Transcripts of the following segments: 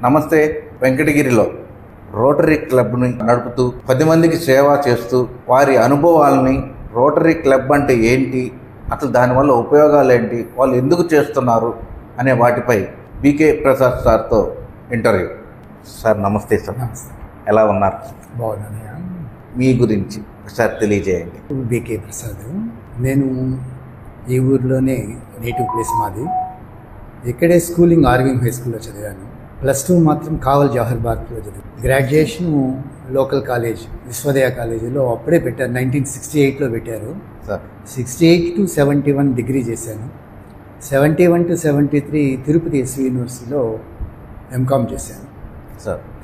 నమస్తే. వెంకటగిరిలో రోటరీ క్లబ్ని నడుపుతూ 10 మందికి సేవ చేస్తూ వారి అనుభవాలని, రోటరీ క్లబ్ అంటే ఏంటి, అసలు దానివల్ల ఉపయోగాలు ఏంటి, వాళ్ళు ఎందుకు చేస్తున్నారు అనే వాటిపై బీకే ప్రసాద్ సార్తో ఇంటర్వ్యూ. సార్ నమస్తే. సార్ నమస్తే. ఎలా ఉన్నారు? బాగున్నాను. మీ గురించి సార్ తెలియజేయండి. బీకే ప్రసాద్. నేను ఈ ఊర్లోనే నేటివ్ ప్లేస్ మాది. ఇక్కడే స్కూలింగ్ ఆర్వింగ్ హై స్కూల్లో చదివాను. +2 మాత్రం కావల్ జవహర్ భారత్లో చదివాను. గ్రాడ్యుయేషన్ లోకల్ కాలేజ్ విశ్వోదయ కాలేజీలో అప్పుడే పెట్టారు, 1968లో పెట్టారు. 68 to 71 డిగ్రీ చేశాను. 71 to 73 తిరుపతి ఎస్వి యూనివర్సిటీలో ఎంకామ్ చేశాను.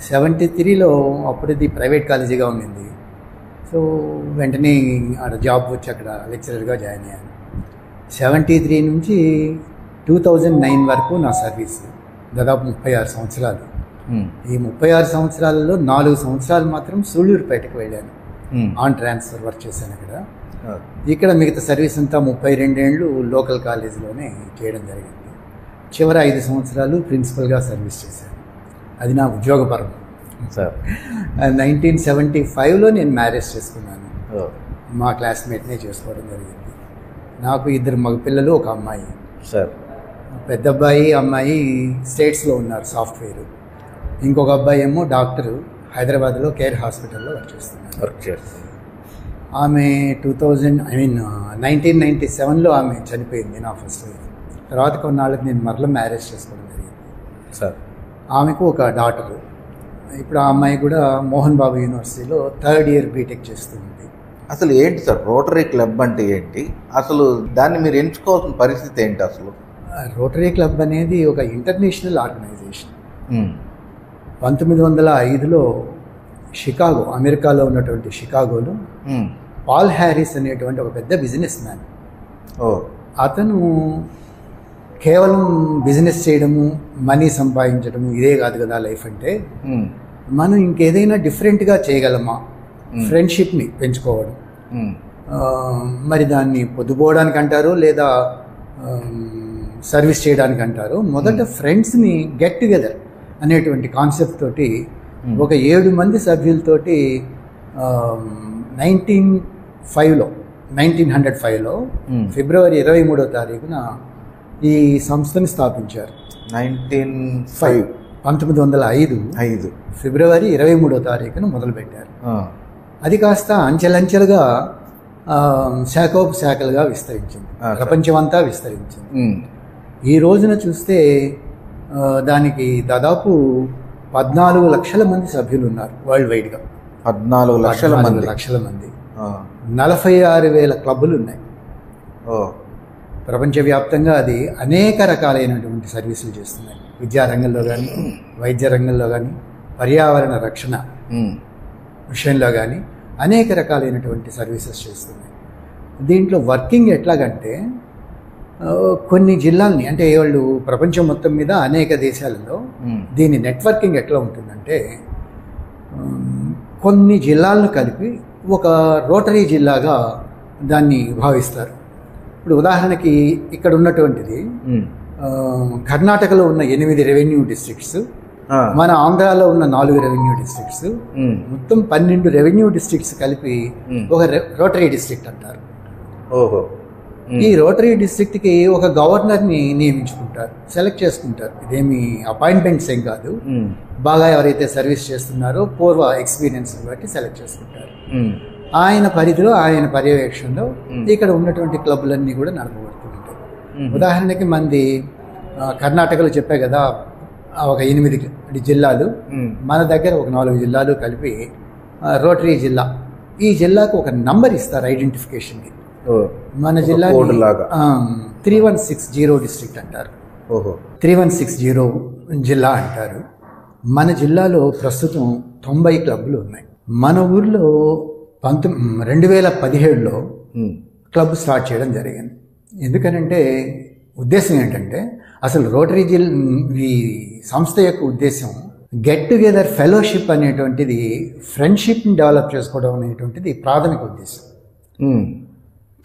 73లో అప్పుడుది ప్రైవేట్ కాలేజీగా ఉండింది. సో వెంటనే ఆడ జాబ్ వచ్చి అక్కడ లెక్చరర్గా జాయిన్ అయ్యాను. 73 నుంచి 2009 వరకు నా సర్వీస్, దాదాపు 36 సంవత్సరాలు. ఈ 36 సంవత్సరాలలో 4 సంవత్సరాలు మాత్రం సూళ్ళూరుపేటకు వెళ్ళాను. ఆన్ ట్రాన్స్ఫర్ వర్క్ చేశాను అక్కడ. ఇక్కడ మిగతా సర్వీస్ అంతా 32 ఏళ్ళు లోకల్ కాలేజీలోనే చేయడం జరిగింది. చివరి 5 సంవత్సరాలు ప్రిన్సిపల్గా సర్వీస్ చేశాను. అది నా ఉద్యోగపరం. 1975లో నేను మ్యారేజ్ చేసుకున్నాను. మా క్లాస్మేట్నే చేసుకోవడం జరిగింది. నాకు 2 మగపిల్లలు, 1 అమ్మాయి. పెద్ద అబ్బాయి, అమ్మాయి స్టేట్స్లో ఉన్నారు, సాఫ్ట్వేర్. ఇంకొక అబ్బాయి ఏమో డాక్టరు, హైదరాబాద్లో కేర్ హాస్పిటల్లో వర్క్ చేస్తున్నారు. ఆమె 1997లో ఆమె చనిపోయింది, నా ఫస్ట్ వైఫ్. తర్వాత కొన్నాళ్ళకి నేను మరలా మ్యారేజ్ చేసుకోవడం జరిగింది. ఆమెకు ఒక డాటరు. ఇప్పుడు ఆ అమ్మాయి కూడా మోహన్ బాబు యూనివర్సిటీలో 3rd ఇయర్ బీటెక్ చేస్తుంది. అసలు ఏంటి సార్ రోటరీ క్లబ్ అంటే ఏంటి? అసలు దాన్ని మీరు ఎంచుకోవాల్సిన పరిస్థితి ఏంటి? అసలు రోటరీ క్లబ్ అనేది ఒక ఇంటర్నేషనల్ ఆర్గనైజేషన్. 1905లో షికాగో, అమెరికాలో ఉన్నటువంటి షికాగోలో పాల్ హ్యారిస్ అనేటువంటి ఒక పెద్ద బిజినెస్ మ్యాన్. అతను కేవలం బిజినెస్ చేయడము, మనీ సంపాదించడము ఇదే కాదు కదా లైఫ్ అంటే. మనం ఇంకేదైనా డిఫరెంట్గా చేయగలమా, ఫ్రెండ్షిప్ని పెంచుకోవడం. మరి దాన్ని పొద్దుపోవడానికి అంటారు, లేదా సర్వీస్ చేయడానికి అంటారు. మొదట ఫ్రెండ్స్ని గెట్ టుగెదర్ అనేటువంటి కాన్సెప్ట్ తోటి ఒక 7 మంది సభ్యులతోటి 1905లో ఫిబ్రవరి 23వ తారీఖున ఈ సంస్థని స్థాపించారు. 1905 ఫిబ్రవరి 23వ తారీఖున మొదలుపెట్టారు. అది కాస్త అంచెలంచెలుగా శాఖలుగా విస్తరించింది, ప్రపంచమంతా విస్తరించింది. ఈ రోజున చూస్తే దానికి దాదాపు 14 లక్షల మంది సభ్యులు ఉన్నారు వరల్డ్ వైడ్గా. 14 లక్షల మంది. 46,000 క్లబ్బులు ఉన్నాయి ప్రపంచవ్యాప్తంగా. అది అనేక రకాలైనటువంటి సర్వీసులు చేస్తున్నాయి. విద్యారంగంలో కానీ, వైద్య రంగంలో కానీ, పర్యావరణ రక్షణ విషయంలో కానీ అనేక రకాలైనటువంటి సర్వీసెస్ చేస్తున్నాయి. దీంట్లో వర్కింగ్ ఎట్లాగంటే కొన్ని జిల్లాల్ని, అంటే వాళ్ళు ప్రపంచం మొత్తం మీద అనేక దేశాలలో దీని నెట్వర్కింగ్ ఎట్లా ఉంటుందంటే కొన్ని జిల్లాలను కలిపి ఒక రోటరీ జిల్లాగా దాన్ని భావిస్తారు. ఇప్పుడు ఉదాహరణకి ఇక్కడ ఉన్నటువంటిది కర్ణాటకలో ఉన్న 8 రెవెన్యూ డిస్ట్రిక్ట్స్, మన ఆంధ్రాలో ఉన్న 4 రెవెన్యూ డిస్ట్రిక్ట్స్, మొత్తం 12 రెవెన్యూ డిస్ట్రిక్ట్స్ కలిపి ఒక రోటరీ డిస్ట్రిక్ట్ అంటారు. ఈ రోటరీ డిస్ట్రిక్ట్కి ఒక గవర్నర్ని నియమించుకుంటారు, సెలెక్ట్ చేసుకుంటారు. ఇదేమి అపాయింట్మెంట్స్ ఏం కాదు. బాగా ఎవరైతే సర్వీస్ చేస్తున్నారో పూర్వ ఎక్స్పీరియన్స్ బట్టి సెలెక్ట్ చేసుకుంటారు. ఆయన పరిధిలో, ఆయన పర్యవేక్షణలో ఇక్కడ ఉన్నటువంటి క్లబ్లన్నీ కూడా నడపబడుతుంటాయి. ఉదాహరణకి మంది కర్ణాటకలో చెప్పే కదా ఒక 8 జిల్లాలు, మన దగ్గర ఒక 4 జిల్లాలు కలిపి రోటరీ జిల్లా. ఈ జిల్లాకు ఒక నంబర్ ఇస్తారు ఐడెంటిఫికేషన్కి. మన జిల్లా 3160 డిస్ట్రిక్ట్ అంటారు, 3160 జిల్లా అంటారు. మన జిల్లాలో ప్రస్తుతం 90 క్లబ్లు ఉన్నాయి. మన ఊర్లో 2017లో క్లబ్ స్టార్ట్ చేయడం జరిగింది. ఎందుకనంటే ఉద్దేశం ఏంటంటే అసలు రోటరీ ఈ సంస్థ యొక్క ఉద్దేశం గెట్ టుగెదర్ ఫెలోషిప్ అనేటువంటిది, ఫ్రెండ్షిప్ని డెవలప్ చేసుకోవడం అనేటువంటిది ప్రాథమిక ఉద్దేశం.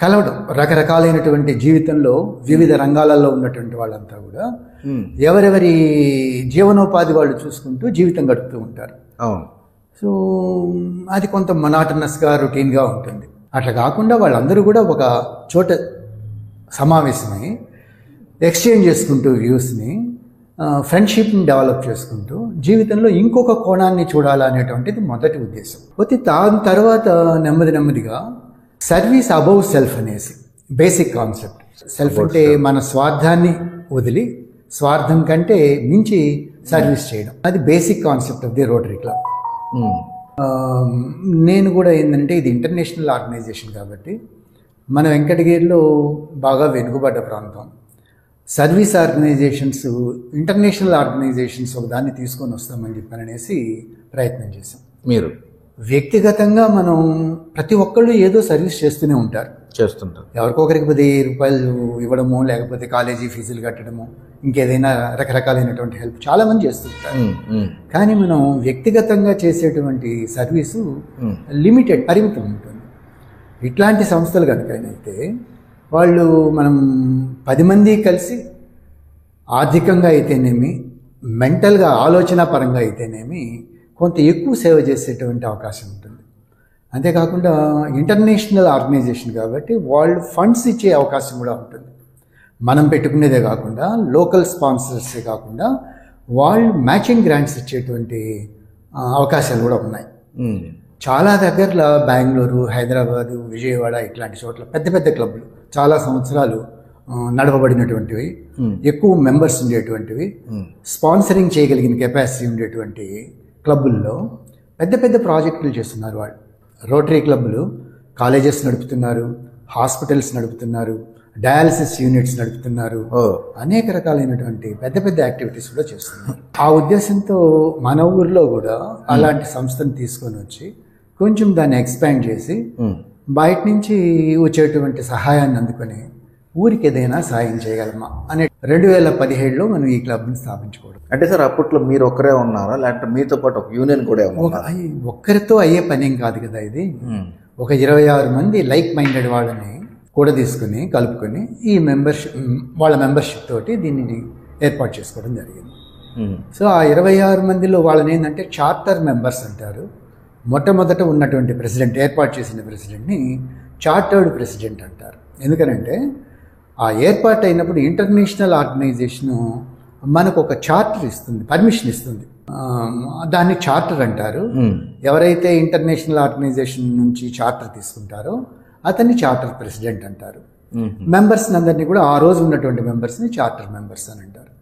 కలవడం, రకరకాలైనటువంటి జీవితంలో వివిధ రంగాలలో ఉన్నటువంటి వాళ్ళంతా కూడా ఎవరెవరి జీవనోపాధి వాళ్ళు చూసుకుంటూ జీవితం గడుపుతూ ఉంటారు. సో అది కొంత మొనాటనస్గా రొటీన్గా ఉంటుంది. అట్లా కాకుండా వాళ్ళందరూ కూడా ఒక చోట సమావేశమై ఎక్స్చేంజ్ చేసుకుంటూ వ్యూస్ని, ఫ్రెండ్షిప్ని డెవలప్ చేసుకుంటూ జీవితంలో ఇంకొక కోణాన్ని చూడాలనేటువంటిది మొదటి ఉద్దేశం. పోతే దాని తర్వాత నెమ్మదిగా సర్వీస్ అబౌవ్ సెల్ఫ్ అనేసి బేసిక్ కాన్సెప్ట్. సెల్ఫ్ అంటే మన స్వార్థాన్ని వదిలి స్వార్థం కంటే మించి సర్వీస్ చేయడం, అది basic concept of the rotary club. నేను కూడా ఏంటంటే ఇది ఇంటర్నేషనల్ ఆర్గనైజేషన్ కాబట్టి మన వెంకటగిరిలో బాగా వెనుకబడ్డ ప్రాంతం. సర్వీస్ ఆర్గనైజేషన్స్, ఇంటర్నేషనల్ ఆర్గనైజేషన్స్ ఒక దాన్ని తీసుకొని వస్తామని చెప్పాననేసి ప్రయత్నం చేశాం. మీరు వ్యక్తిగతంగా మనం ప్రతి ఒక్కళ్ళు ఏదో సర్వీస్ చేస్తుంటారు. ఎవరికొకరికి 10 రూపాయలు ఇవ్వడము, లేకపోతే కాలేజీ ఫీజులు కట్టడము, ఇంకేదైనా రకరకాలైనటువంటి హెల్ప్ చాలామంది చేస్తుంటారు. కానీ మనం వ్యక్తిగతంగా చేసేటువంటి సర్వీసు లిమిటెడ్, పరిమితం ఉంటుంది. ఇట్లాంటి సంస్థలు కనుకైతే వాళ్ళు మనం 10 మంది కలిసి ఆర్థికంగా అయితేనేమి, మెంటల్గా ఆలోచన పరంగా అయితేనేమి కొంత ఎక్కువ సేవ చేసేటువంటి అవకాశం ఉంటుంది. అంతేకాకుండా ఇంటర్నేషనల్ ఆర్గనైజేషన్ కాబట్టి వాళ్ళు ఫండ్స్ ఇచ్చే అవకాశం కూడా ఉంటుంది. మనం పెట్టుకునేదే కాకుండా లోకల్ స్పాన్సర్సే కాకుండా వాళ్ళు మ్యాచింగ్ గ్రాంట్స్ ఇచ్చేటువంటి అవకాశాలు కూడా ఉన్నాయి. చాలా దగ్గరలో బెంగళూరు, హైదరాబాదు, విజయవాడ ఇట్లాంటి చోట్ల పెద్ద పెద్ద క్లబ్లు చాలా సంవత్సరాలు నడపబడినటువంటివి, ఎక్కువ మెంబర్స్ ఉండేటువంటివి, స్పాన్సరింగ్ చేయగలిగిన కెపాసిటీ ఉండేటువంటి క్లబ్బుల్లో పెద్ద పెద్ద ప్రాజెక్టులు చేస్తున్నారు వాళ్ళు. రోటరీ క్లబ్లు కాలేజెస్ నడుపుతున్నారు, హాస్పిటల్స్ నడుపుతున్నారు, డయాలసిస్ యూనిట్స్ నడుపుతున్నారు, అనేక రకాలైనటువంటి పెద్ద పెద్ద యాక్టివిటీస్ కూడా చేస్తున్నారు. ఆ ఉద్దేశంతో మన ఊర్లో కూడా అలాంటి సంస్థను తీసుకొని వచ్చి కొంచెం దాన్ని ఎక్స్పాండ్ చేసి బయట నుంచి వచ్చేటువంటి సహాయాన్ని అందుకొని ఊరికి ఏదైనా సాయం చేయగలమా అనే 2017లో మనం ఈ క్లబ్ని స్థాపించుకోవడం. అంటే సార్ అప్పట్లో మీరు ఒక్కరే ఉన్నారా, లేకపోతే మీతో పాటు ఒక యూనియన్ కూడా ఒక్కరితో అయ్యే పని ఏం కాదు కదా ఇది. ఒక 26 మంది లైక్ మైండెడ్ వాళ్ళని కూడా తీసుకుని కలుపుకొని ఈ వాళ్ళ మెంబర్షిప్ తోటి దీన్ని ఏర్పాటు చేసుకోవడం జరిగింది. సో ఆ 26 మందిలో వాళ్ళని ఏంటంటే చార్టర్ మెంబర్స్ అంటారు. మొట్టమొదట ఉన్నటువంటి ప్రెసిడెంట్, ఏర్పాటు చేసిన ప్రెసిడెంట్ని చార్టర్డ్ ప్రెసిడెంట్ అంటారు. ఎందుకనంటే ఆ ఏర్పాటు అయినప్పుడు ఇంటర్నేషనల్ ఆర్గనైజేషను మనకు ఒక చార్టర్ ఇస్తుంది, పర్మిషన్ ఇస్తుంది. దాన్ని చార్టర్ అంటారు. ఎవరైతే ఇంటర్నేషనల్ ఆర్గనైజేషన్ నుంచి చార్టర్ తీసుకుంటారో అతన్ని చార్టర్ ప్రెసిడెంట్ అంటారు. మెంబర్స్ అందరినీ కూడా ఆ రోజు ఉన్నటువంటి మెంబర్స్ని చార్టర్ మెంబర్స్ అని అంటారు.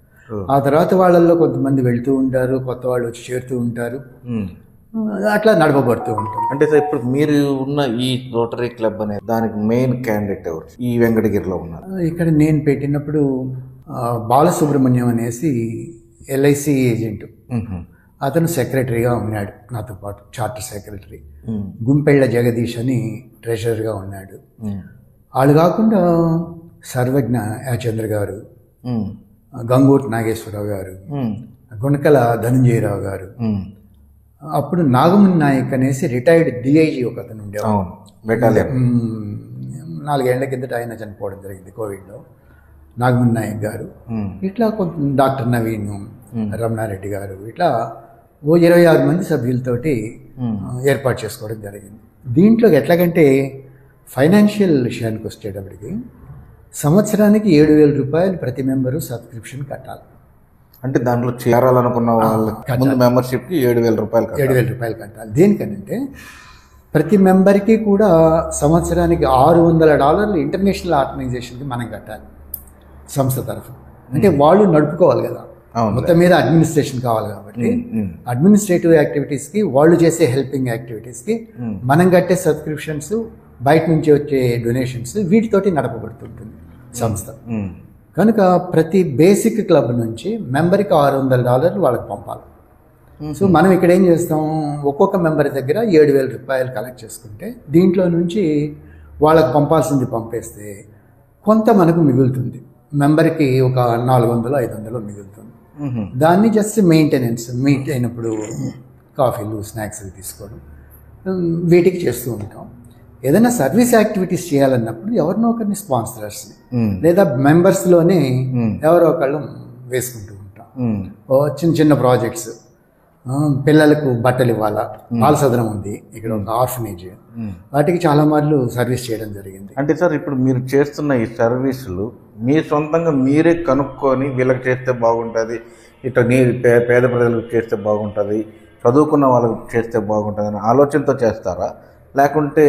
ఆ తర్వాత వాళ్ళల్లో కొంతమంది వెళ్తూ ఉంటారు, కొత్త వాళ్ళు వచ్చి చేరుతూ ఉంటారు, అట్లా నడపబడుతూ ఉంటుంది. అంటే సార్ ఇప్పుడు మీరు ఉన్న ఈ రోటరీ క్లబ్ అనే దానికి మెయిన్ క్యాండిడేట్ ఎవరు ఈ వెంకటగిరిలో ఉన్నారు? ఇక్కడ నేను పెట్టినప్పుడు బాలసుబ్రహ్మణ్యం అనేసి LIC ఏజెంట్, అతను సెక్రటరీగా ఉన్నాడు నాతో పాటు, చార్టర్ సెక్రటరీ. గుంపెళ్ళ జగదీష్ అని ట్రెజరర్గా ఉన్నాడు. వాళ్ళు కాకుండా సర్వజ్ఞ యాచంద్ర గారు, గంగూర్ నాగేశ్వరరావు గారు, గుణకల ధనంజయరావు గారు, అప్పుడు నాగమణి నాయక్ అనేసి రిటైర్డ్ DIG ఒక అతను ఉండేవాడు. 4 ఏళ్ల కిందట ఆయన చనిపోవడం జరిగింది కోవిడ్లో. నాగమణి నాయక్ గారు, ఇట్లా కొంత డాక్టర్ నవీన్, రమణారెడ్డి గారు, ఇట్లా 26 మంది సభ్యులతోటి ఏర్పాటు చేసుకోవడం జరిగింది. దీంట్లో ఎట్లాగంటే ఫైనాన్షియల్ విషయానికి వచ్చేటప్పటికి సంవత్సరానికి 7,000 రూపాయలు ప్రతి మెంబరు సబ్స్క్రిప్షన్ కట్టాలి. అంటే దాంట్లో చేరాలనుకున్న వాళ్ళకి ముందు మెంబర్షిప్కి 7,000 రూపాయలు 7,000 రూపాయలు కట్టాలి. దేనికనంటే ప్రతి మెంబర్కి కూడా సంవత్సరానికి $600 ఇంటర్నేషనల్ ఆర్గనైజేషన్కి మనం కట్టాలి సంస్థ తరఫు. అంటే వాళ్ళు నడుపుకోవాలి కదా, మొత్తం మీద అడ్మినిస్ట్రేషన్ కావాలి కాబట్టి అడ్మినిస్ట్రేటివ్ యాక్టివిటీస్కి, వాళ్ళు చేసే హెల్పింగ్ యాక్టివిటీస్కి మనం కట్టే సబ్స్క్రిప్షన్స్, బయట నుంచి వచ్చే డొనేషన్స్, వీటితోటి నడపబడుతుంటుంది సంస్థ. కనుక ప్రతి బేసిక్ క్లబ్ నుంచి మెంబర్కి $600 వాళ్ళకి పంపాలి. సో మనం ఇక్కడ ఏం చేస్తాం, ఒక్కొక్క మెంబర్ దగ్గర 7,000 రూపాయలు కలెక్ట్ చేసుకుంటే దీంట్లో నుంచి వాళ్ళకి పంపాల్సింది పంపేస్తే కొంత మనకు మిగులుతుంది. మెంబర్కి ఒక 400-500 మిగులుతుంది. దాన్ని జస్ట్ మెయింటెనెన్స్, మీట్ అయినప్పుడు కాఫీలు, స్నాక్స్ తీసుకోవడం, వీటికి చేస్తూ ఉంటాం. ఏదైనా సర్వీస్ యాక్టివిటీస్ చేయాలన్నప్పుడు ఎవరినో ఒకరిని స్పాన్సరర్స్ని లేదా మెంబర్స్లోనే ఎవరో ఒకళ్ళు వేసుకుంటూ ఉంటాం. చిన్న చిన్న ప్రాజెక్ట్స్, పిల్లలకు బట్టలు ఇవ్వాలా, బాల సదనం ఉంది ఇక్కడ, ఒక ఆర్ఫనేజ్, వాటికి చాలా మార్లు సర్వీస్ చేయడం జరిగింది. అంటే సార్ ఇప్పుడు మీరు చేస్తున్న ఈ సర్వీసులు మీ సొంతంగా మీరే కనుక్కొని వీళ్ళకి చేస్తే బాగుంటుంది, ఇట్లా పేద ప్రజలకు చేస్తే బాగుంటుంది, చదువుకున్న వాళ్ళకి చేస్తే బాగుంటుంది అని ఆలోచనతో చేస్తారా, లేకుంటే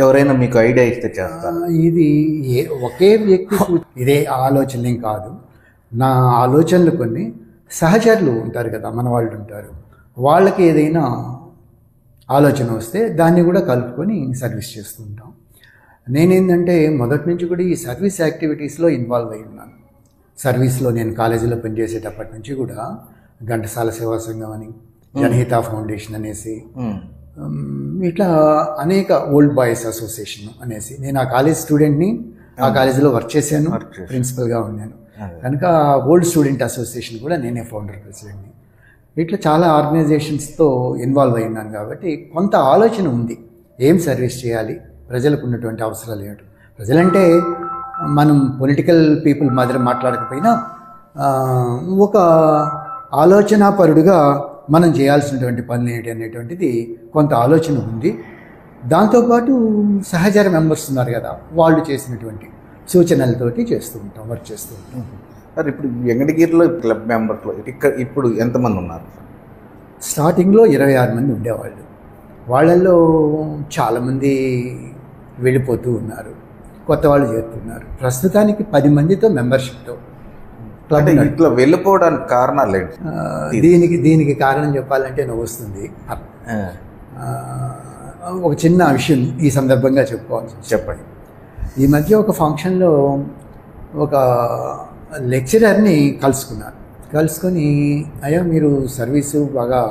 ఎవరైనా మీకు ఐడియా ఇస్తే చేస్తారా? ఇది ఒకే వ్యక్తి ఇదే ఆలోచన కాదు. నా ఆలోచనలు కొన్ని సహచరులు ఉంటారు కదా, మన వాళ్ళు ఉంటారు, వాళ్ళకి ఏదైనా ఆలోచన వస్తే దాన్ని కూడా కలుపుకొని సర్వీస్ చేస్తూ ఉంటాం. నేనేంటంటే మొదటి నుంచి కూడా ఈ సర్వీస్ యాక్టివిటీస్లో ఇన్వాల్వ్ అయి ఉన్నాను. సర్వీస్లో నేను కాలేజీలో పనిచేసేటప్పటి నుంచి కూడా ఘంటసాల సేవా సంఘం అని, జనహిత ఫౌండేషన్ అనేసి, ఇట్లా అనేక ఓల్డ్ బాయ్స్ అసోసియేషన్ అనేసి, నేను ఆ కాలేజ్ స్టూడెంట్ని, ఆ కాలేజీలో వర్క్ చేశాను, ప్రిన్సిపల్గా ఉన్నాను కనుక ఓల్డ్ స్టూడెంట్ అసోసియేషన్ కూడా నేనే ఫౌండర్ ప్రెసిడెంట్ని. ఇట్లా చాలా ఆర్గనైజేషన్స్తో ఇన్వాల్వ్ అయి ఉన్నాను కాబట్టి కొంత ఆలోచన ఉంది ఏం సర్వీస్ చేయాలి, ప్రజలకు ఉన్నటువంటి అవసరాలు ఏమిటి. ప్రజలంటే మనం పొలిటికల్ పీపుల్ మాదిరి మాట్లాడకపోయినా ఒక ఆలోచనాపరుడుగా మనం చేయాల్సినటువంటి పనులు ఏంటి అనేటువంటిది కొంత ఆలోచన ఉంది. దాంతోపాటు సహచర మెంబర్స్ ఉన్నారు కదా, వాళ్ళు చేసినటువంటి సూచనలతోటి చేస్తూ ఉంటాం, వర్క్ చేస్తూ ఉంటాం. సార్ ఇప్పుడు వెంకటగిరిలో క్లబ్ మెంబర్స్లో ఇప్పుడు ఎంతమంది ఉన్నారు? స్టార్టింగ్లో 26 మంది ఉండేవాళ్ళు. వాళ్ళల్లో చాలామంది వెళ్ళిపోతూ ఉన్నారు, కొత్త వాళ్ళు చేరుతున్నారు. ప్రస్తుతానికి 10 మందితో మెంబర్షిప్తో క్లబ్. ఇట్లా వెళ్ళిపోవడానికి కారణాలు ఏంటి? దీనికి కారణం చెప్పాలంటే నువ్వు వస్తుంది. ఒక చిన్న విషయం ఈ సందర్భంగా చెప్పుకోవాల్సి. చెప్పండి. ఈ మధ్య ఒక ఫంక్షన్లో ఒక లెక్చరర్ని కలుసుకొని అయ్యా మీరు సర్వీసు బాగా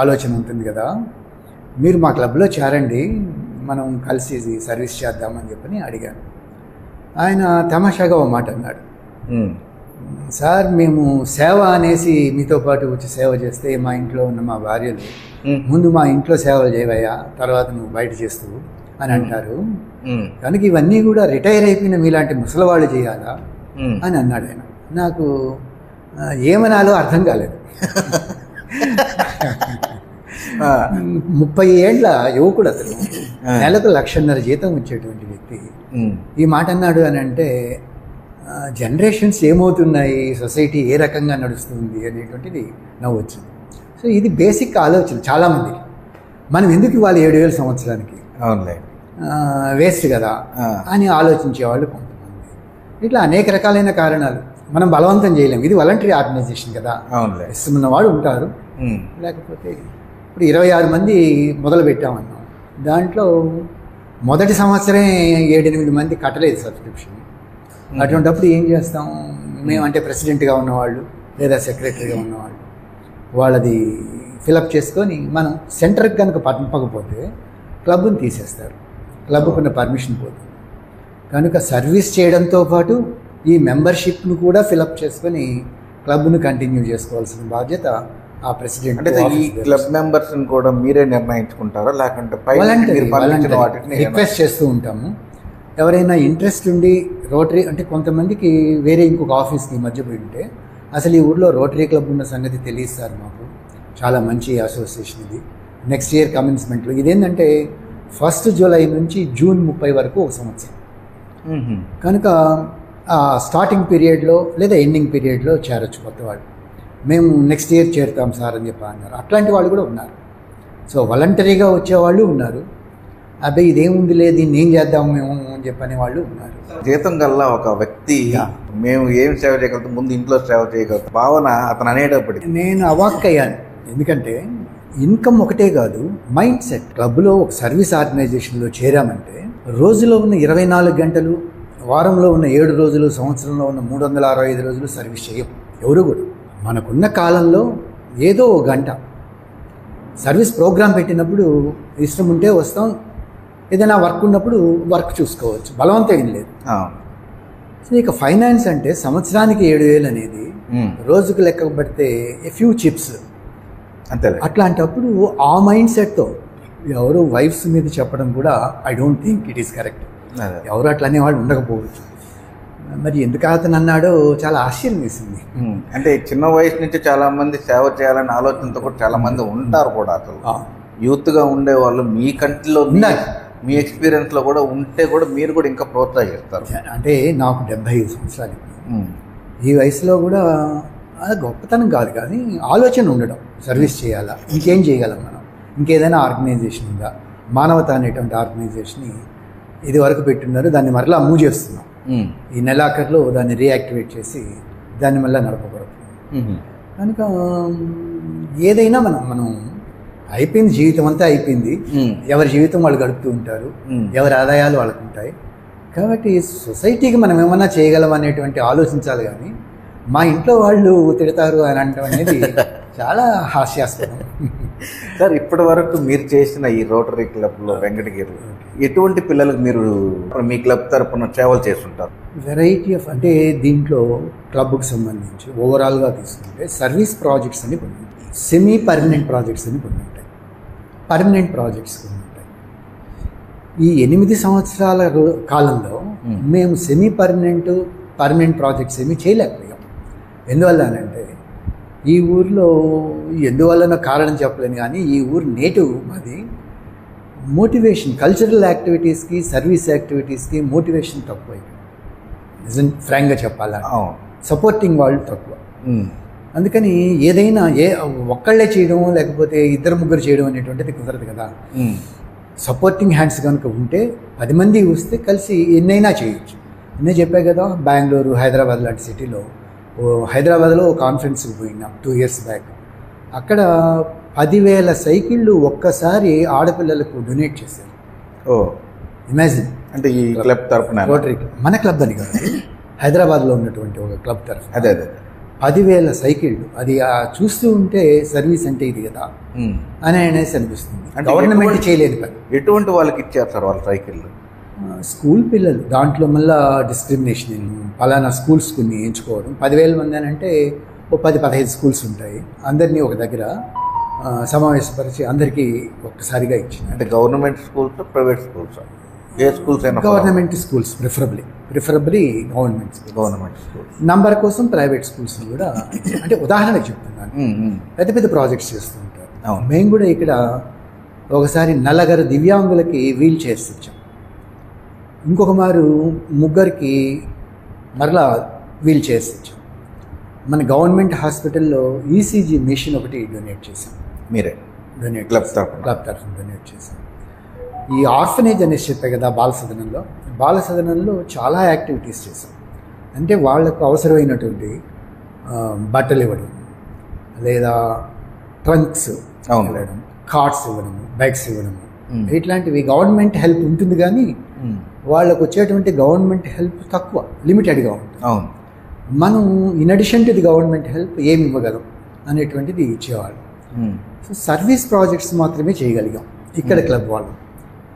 ఆలోచన ఉంటుంది కదా, మీరు మా క్లబ్లో చేరండి, మనం కలిసి సర్వీస్ చేద్దామని చెప్పని అడిగాను. ఆయన తమాషాగా ఒక మాట అన్నాడు, సార్ మేము సేవ అనేసి మీతో పాటు వచ్చి సేవ చేస్తే మా ఇంట్లో ఉన్న మా భార్యలు ముందు మా ఇంట్లో సేవలు చేయవయ్యా, తర్వాత నువ్వు బయట చేస్తూ అని అంటారు, కనుక ఇవన్నీ కూడా రిటైర్ అయిపోయిన మీలాంటి ముసలివాళ్ళు చేయాలా అని అన్నాడు ఆయన. నాకు ఏమనాలో అర్థం కాలేదు. 30 ఏళ్ల యువకుడు అతను, నెలకు 1,50,000 జీతం వచ్చేటువంటి వ్యక్తి ఈ మాట అన్నాడు అని అంటే జనరేషన్స్ ఏమవుతున్నాయి, సొసైటీ ఏ రకంగా నడుస్తుంది అనేటువంటిది నవ్వు వచ్చింది. సో ఇది బేసిక్ ఆలోచన చాలామందికి. మనం ఎందుకు ఇవ్వాలి 7,000 సంవత్సరానికి, వేస్ట్ కదా అని ఆలోచించేవాళ్ళు కొంతమంది. ఇట్లా అనేక రకాలైన కారణాలు, మనం బలవంతం చేయలేం, ఇది వాలంటరీ ఆర్గనైజేషన్ కదా, ఇష్టం ఉన్నవాడు ఉంటారు, లేకపోతే ఇప్పుడు 26 మంది మొదలు పెట్టామన్నాం. దాంట్లో మొదటి సంవత్సరం 7-8 మంది కట్టలేదు సబ్స్క్రిప్షన్. అటువంటిప్పుడు ఏం చేస్తాం మేమంటే, ప్రెసిడెంట్గా ఉన్నవాళ్ళు లేదా సెక్రటరీగా ఉన్నవాళ్ళు వాళ్ళది ఫిలప్ చేసుకొని మనం సెంటర్కి కనుక పంపకపోతే క్లబ్ని తీసేస్తారు, క్లబ్కున్న పర్మిషన్ పోతుంది. కనుక సర్వీస్ చేయడంతో పాటు ఈ మెంబర్షిప్ను కూడా ఫిలప్ చేసుకొని క్లబ్ను కంటిన్యూ చేసుకోవాల్సిన బాధ్యత ఆ ప్రెసిడెంట్. అంటే ఈ క్లబ్ మెంబర్స్ని కూడా మీరే నిర్ణయించుకుంటారా, లేకుంటే రిక్వెస్ట్ చేస్తూ ఉంటాము. ఎవరైనా ఇంట్రెస్ట్ ఉండి రోటరీ అంటే కొంతమందికి వేరే ఇంకొక ఆఫీస్కి మధ్య పోయి ఉంటే అసలు ఈ ఊర్లో రోటరీ క్లబ్ ఉన్న సంగతి తెలియస్తారు మాకు, చాలా మంచి అసోసియేషన్ ఇది, నెక్స్ట్ ఇయర్ కమెన్స్మెంట్లో. ఇదేంటంటే 1 జూలై నుంచి జూన్ 30 వరకు ఒక సంవత్సరం. కనుక ఆ స్టార్టింగ్ పీరియడ్లో లేదా ఎండింగ్ పీరియడ్లో చేరొచ్చు కొత్త వాళ్ళు. మేము నెక్స్ట్ ఇయర్ చేరుతాం సార్ అని చెప్పి అన్నారు. అట్లాంటి వాళ్ళు కూడా ఉన్నారు. సో వాలంటరీగా వచ్చేవాళ్ళు ఉన్నారు, అబ్బాయి ఇదేముంది లేదు దీన్ని ఏం చేద్దాం మేము అని చెప్పనే వాళ్ళు ఉన్నారు. జీతం కల్లా ఒక వ్యక్తి మేము ఏం సేవ చేయగలుగుతాం, ముందు ఇంట్లో సేవ చేయగలుగుతాం భావన అతను అనేటప్పటికి నేను అవాక్కయ్యాను. ఎందుకంటే ఇన్కమ్ ఒకటే కాదు, మైండ్ సెట్. క్లబ్లో ఒక సర్వీస్ ఆర్గనైజేషన్లో చేరామంటే రోజులో ఉన్న 24 గంటలు, వారంలో ఉన్న 7 రోజులు, సంవత్సరంలో ఉన్న 365 రోజులు సర్వీస్ చేయం ఎవరు కూడా. మనకున్న కాలంలో ఏదో ఒక గంట సర్వీస్ ప్రోగ్రామ్ పెట్టినప్పుడు ఇష్టం ఉంటే వస్తాం, ఏదైనా వర్క్ ఉన్నప్పుడు వర్క్ చూసుకోవచ్చు, బలవంతం ఏం లేదు. సో ఇక ఫైనాన్స్ అంటే సంవత్సరానికి 7,000 అనేది రోజుకు లెక్క పడితే ఫ్యూ చిప్స్ అంతే. అట్లాంటప్పుడు ఆ మైండ్ సెట్తో ఎవరు వైఫ్స్ మీద చెప్పడం కూడా I don't think it is correct. ఎవరు అట్లా అనేవాళ్ళు ఉండకపోవచ్చు. మరి ఎందుకు అతను అన్నాడో చాలా ఆశ్చర్యం వేసింది. అంటే చిన్న వయసు నుంచి చాలా మంది సేవ చేయాలనే ఆలోచనతో కూడా చాలా మంది ఉంటారు కూడా. అసలు యూత్గా ఉండే వాళ్ళు మీ కంటిలో మీ ఎక్స్పీరియన్స్లో కూడా ఉంటే కూడా మీరు కూడా ఇంకా ప్రోత్సహిస్తారు. అంటే నాకు 75 సంవత్సరాలు. ఈ వయసులో కూడా అది గొప్పతనం కాదు, కానీ ఆలోచన ఉండడం, సర్వీస్ చేయాలా, ఇంకేం చేయగలం మనం, ఇంకేదైనా ఆర్గనైజేషన్ ఉందా, మానవత అనేటువంటి ఆర్గనైజేషన్ని ఇది వరకు పెట్టున్నారు, దాన్ని మరలా మూవ్ చేస్తున్నాం. ఈ నెలాఖరులో దాన్ని రీయాక్టివేట్ చేసి దాన్ని మళ్ళీ నడపబడుతుంది. కనుక ఏదైనా మనం అయిపోయింది, జీవితం అంతా అయిపోయింది. ఎవరి జీవితం వాళ్ళు గడుపుతూ ఉంటారు, ఎవరి ఆదాయాలు వాళ్ళకు ఉంటాయి. కాబట్టి సొసైటీకి మనం ఏమన్నా చేయగలం అనేటువంటి ఆలోచించాలి. కానీ మా ఇంట్లో వాళ్ళు తిడతారు అని అనడం అనేది చాలా హాస్యాస్పదం. సార్, ఇప్పటి వరకు మీరు చేసిన ఈ రోటరీ క్లబ్లో వెంకటగిరిలో ఎటువంటి పిల్లలకు మీరు మీ క్లబ్ తరపున సేవలు చేస్తుంటారు? వెరైటీ ఆఫ్, అంటే దీంట్లో క్లబ్కి సంబంధించి ఓవరాల్గా తీసుకుంటే సర్వీస్ ప్రాజెక్ట్స్ అని కొన్ని ఉంటాయి, సెమీ పర్మనెంట్ ప్రాజెక్ట్స్ అని కొన్ని ఉంటాయి, పర్మనెంట్ ప్రాజెక్ట్స్ కొన్ని ఉంటాయి. ఈ 8 సంవత్సరాల కాలంలో మేము సెమీ పర్మనెంట్ ప్రాజెక్ట్స్ ఏమీ చేయలేకపోయాం. ఎందువల్ల అంటే ఈ ఊరిలో ఎందువల్లనో కారణం చెప్పలేను, కానీ ఈ ఊరు నేటివ్ మాది. మోటివేషన్, కల్చరల్ యాక్టివిటీస్కి, సర్వీస్ యాక్టివిటీస్కి మోటివేషన్ తక్కువ. నిజం ఫ్రాంక్గా చెప్పాలని సపోర్టింగ్ వాళ్ళు తక్కువ. అందుకని ఏదైనా ఒక్కళ్ళే చేయడం లేకపోతే 2-3 చేయడం అనేటువంటిది కుదరదు కదా. సపోర్టింగ్ హ్యాండ్స్ కనుక ఉంటే 10 మంది వస్తే కలిసి ఎన్నైనా చేయొచ్చు. నేను చెప్పా కదా, బెంగళూరు, హైదరాబాద్ లాంటి సిటీలో, హైదరాబాద్లో కాన్ఫరెన్స్కి పోయినా 2 years బ్యాక్. అక్కడ 10,000 సైకిళ్ళు ఒక్కసారి ఆడపిల్లలకు డొనేట్ చేశారు. ఇమాజిన్. అంటే ఈ క్లబ్ తరఫున, రోటరీ మన క్లబ్ అని కాదు, హైదరాబాద్లో ఉన్నటువంటి ఒక క్లబ్ తరఫున. అదే 10,000 సైకిళ్ళు. అది చూస్తూ ఉంటే సర్వీస్ అంటే ఇది కదా అని అనేసి అనిపిస్తుంది. గవర్నమెంట్ చేయలేదు పని. ఎటువంటి వాళ్ళకి ఇచ్చారు సార్ వాళ్ళ సైకిళ్ళు? స్కూల్ పిల్లలు. దాంట్లో మళ్ళీ డిస్క్రిమినేషన్, పలానా స్కూల్స్ కొన్ని ఎంచుకోవడం. 10,000 మంది అని అంటే ఓ 10-15 స్కూల్స్ ఉంటాయి. అందరినీ ఒక దగ్గర సమావేశపరిచి అందరికీ ఒక్కసారిగా ఇచ్చింది. అంటే గవర్నమెంట్ స్కూల్స్, ప్రైవేట్ స్కూల్స్, ఏ స్కూల్స్ అయినా? Government schools preferably government schools. Number కోసం ప్రైవేట్ స్కూల్స్ కూడా, అంటే ఉదాహరణకు చెప్తున్నాను, పెద్ద ప్రాజెక్ట్స్ చేస్తూ ఉంటారు. మేము కూడా ఇక్కడ ఒకసారి 4 దివ్యాంగులకి వీల్ చైర్స్ ఇచ్చాం. ఇంకొక మారు 3 మరలా వీల్ చైర్స్ ఇచ్చాం. మన గవర్నమెంట్ హాస్పిటల్లో ఈసీజీ మెషిన్ ఒకటి డొనేట్ చేశాం. మీరే డొనేట్ క్లబ్ తరఫున డొనేట్ చేశాం. ఈ ఆర్ఫనేజ్ అనేసి చెప్పే కదా, బాలసదనంలో చాలా యాక్టివిటీస్ చేశాం. అంటే వాళ్లకు అవసరమైనటువంటి బట్టలు ఇవ్వడం, లేదా ట్రంక్స్ ఇవ్వడం, కార్డ్స్ ఇవ్వడము, బైక్స్ ఇవ్వడము, ఇట్లాంటివి. గవర్నమెంట్ హెల్ప్ ఉంటుంది, కానీ వాళ్ళకు వచ్చేటువంటి గవర్నమెంట్ హెల్ప్ తక్కువ, లిమిటెడ్గా ఉంటుంది. అవును. మనం in addition to the government help ఏమి ఇవ్వగలం అనేటువంటిది ఇచ్చేవాళ్ళు. సో సర్వీస్ ప్రాజెక్ట్స్ మాత్రమే చేయగలిగాం ఇక్కడ క్లబ్ వాళ్ళు.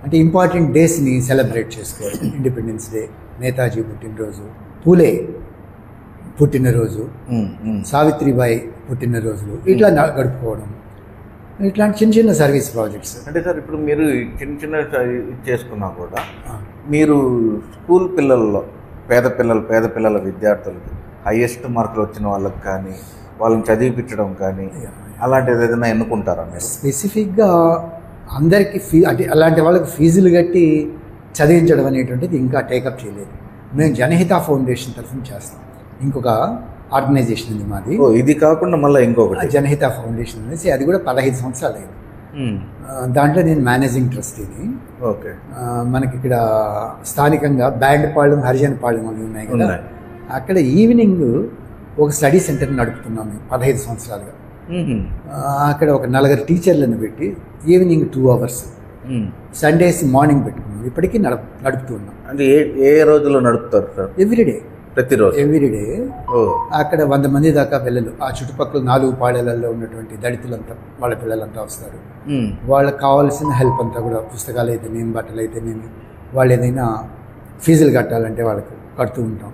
అంటే ఇంపార్టెంట్ డేస్ని సెలబ్రేట్ చేసుకోవడం, ఇండిపెండెన్స్ డే, నేతాజీ పుట్టినరోజు, పూలే పుట్టినరోజు, సావిత్రిబాయి పుట్టినరోజులు, ఇట్లా గడుపుకోవడం, ఇట్లాంటి చిన్న సర్వీస్ ప్రాజెక్ట్స్. అంటే సార్, ఇప్పుడు మీరు చిన్న చేసుకున్నా కూడా మీరు స్కూల్ పిల్లల్లో పేద పిల్లల విద్యార్థులకి హైయెస్ట్ మార్కులు వచ్చిన వాళ్ళకి కానీ వాళ్ళని చదివిపించడం కానీ అలాంటిది ఏదైనా ఎన్నుకుంటారా మీరు? స్పెసిఫిక్గా అందరికీ అంటే అలాంటి వాళ్ళకి ఫీజులు కట్టి చదివించడం అనేటువంటిది ఇంకా టేకప్ చేయలేదు. మేము జనహిత ఫౌండేషన్ తరఫున చేస్తాం. ఇంకొక ఆర్గనైజేషన్ ఉంది మాది. ఇది కాకుండా మళ్ళీ ఇంకొకటి జనహిత ఫౌండేషన్ అనేసి, అది కూడా 15 సంవత్సరాలు అయింది. దాంట్లో నేను మేనేజింగ్ ట్రస్టీని. ఓకే. మనకి ఇక్కడ స్థానికంగా బ్యాండ్పాళెం, హరిజనపాళెం అవి ఉన్నాయి కదా, అక్కడ ఈవినింగ్ ఒక స్టడీ సెంటర్ నడుపుతున్నాం మేము 15 సంవత్సరాలుగా. అక్కడ ఒక 4 టీచర్లను పెట్టి ఈవినింగ్ 2 hours, సండేస్ మార్నింగ్ పెట్టుకున్నాం. ఇప్పటికీ నడుపుతూ ఉన్నాం. అంటే ఏ రోజుల్లో నడుపుతారు సార్? ఎవ్రీడే, ప్రతిరోజు ఎవ్రీడే. అక్కడ 100 మంది దాకా పిల్లలు, ఆ చుట్టుపక్కల 4 పాడేళ్లలో ఉన్నటువంటి దళితులంతా, వాళ్ళ పిల్లలంతా వస్తారు. వాళ్ళకి కావాల్సిన హెల్ప్ అంతా కూడా, పుస్తకాలు అయితేనేమి, బట్టలు అయితేనేమి, వాళ్ళు ఏదైనా ఫీజులు కట్టాలంటే వాళ్ళకి కడుతూ ఉంటాం.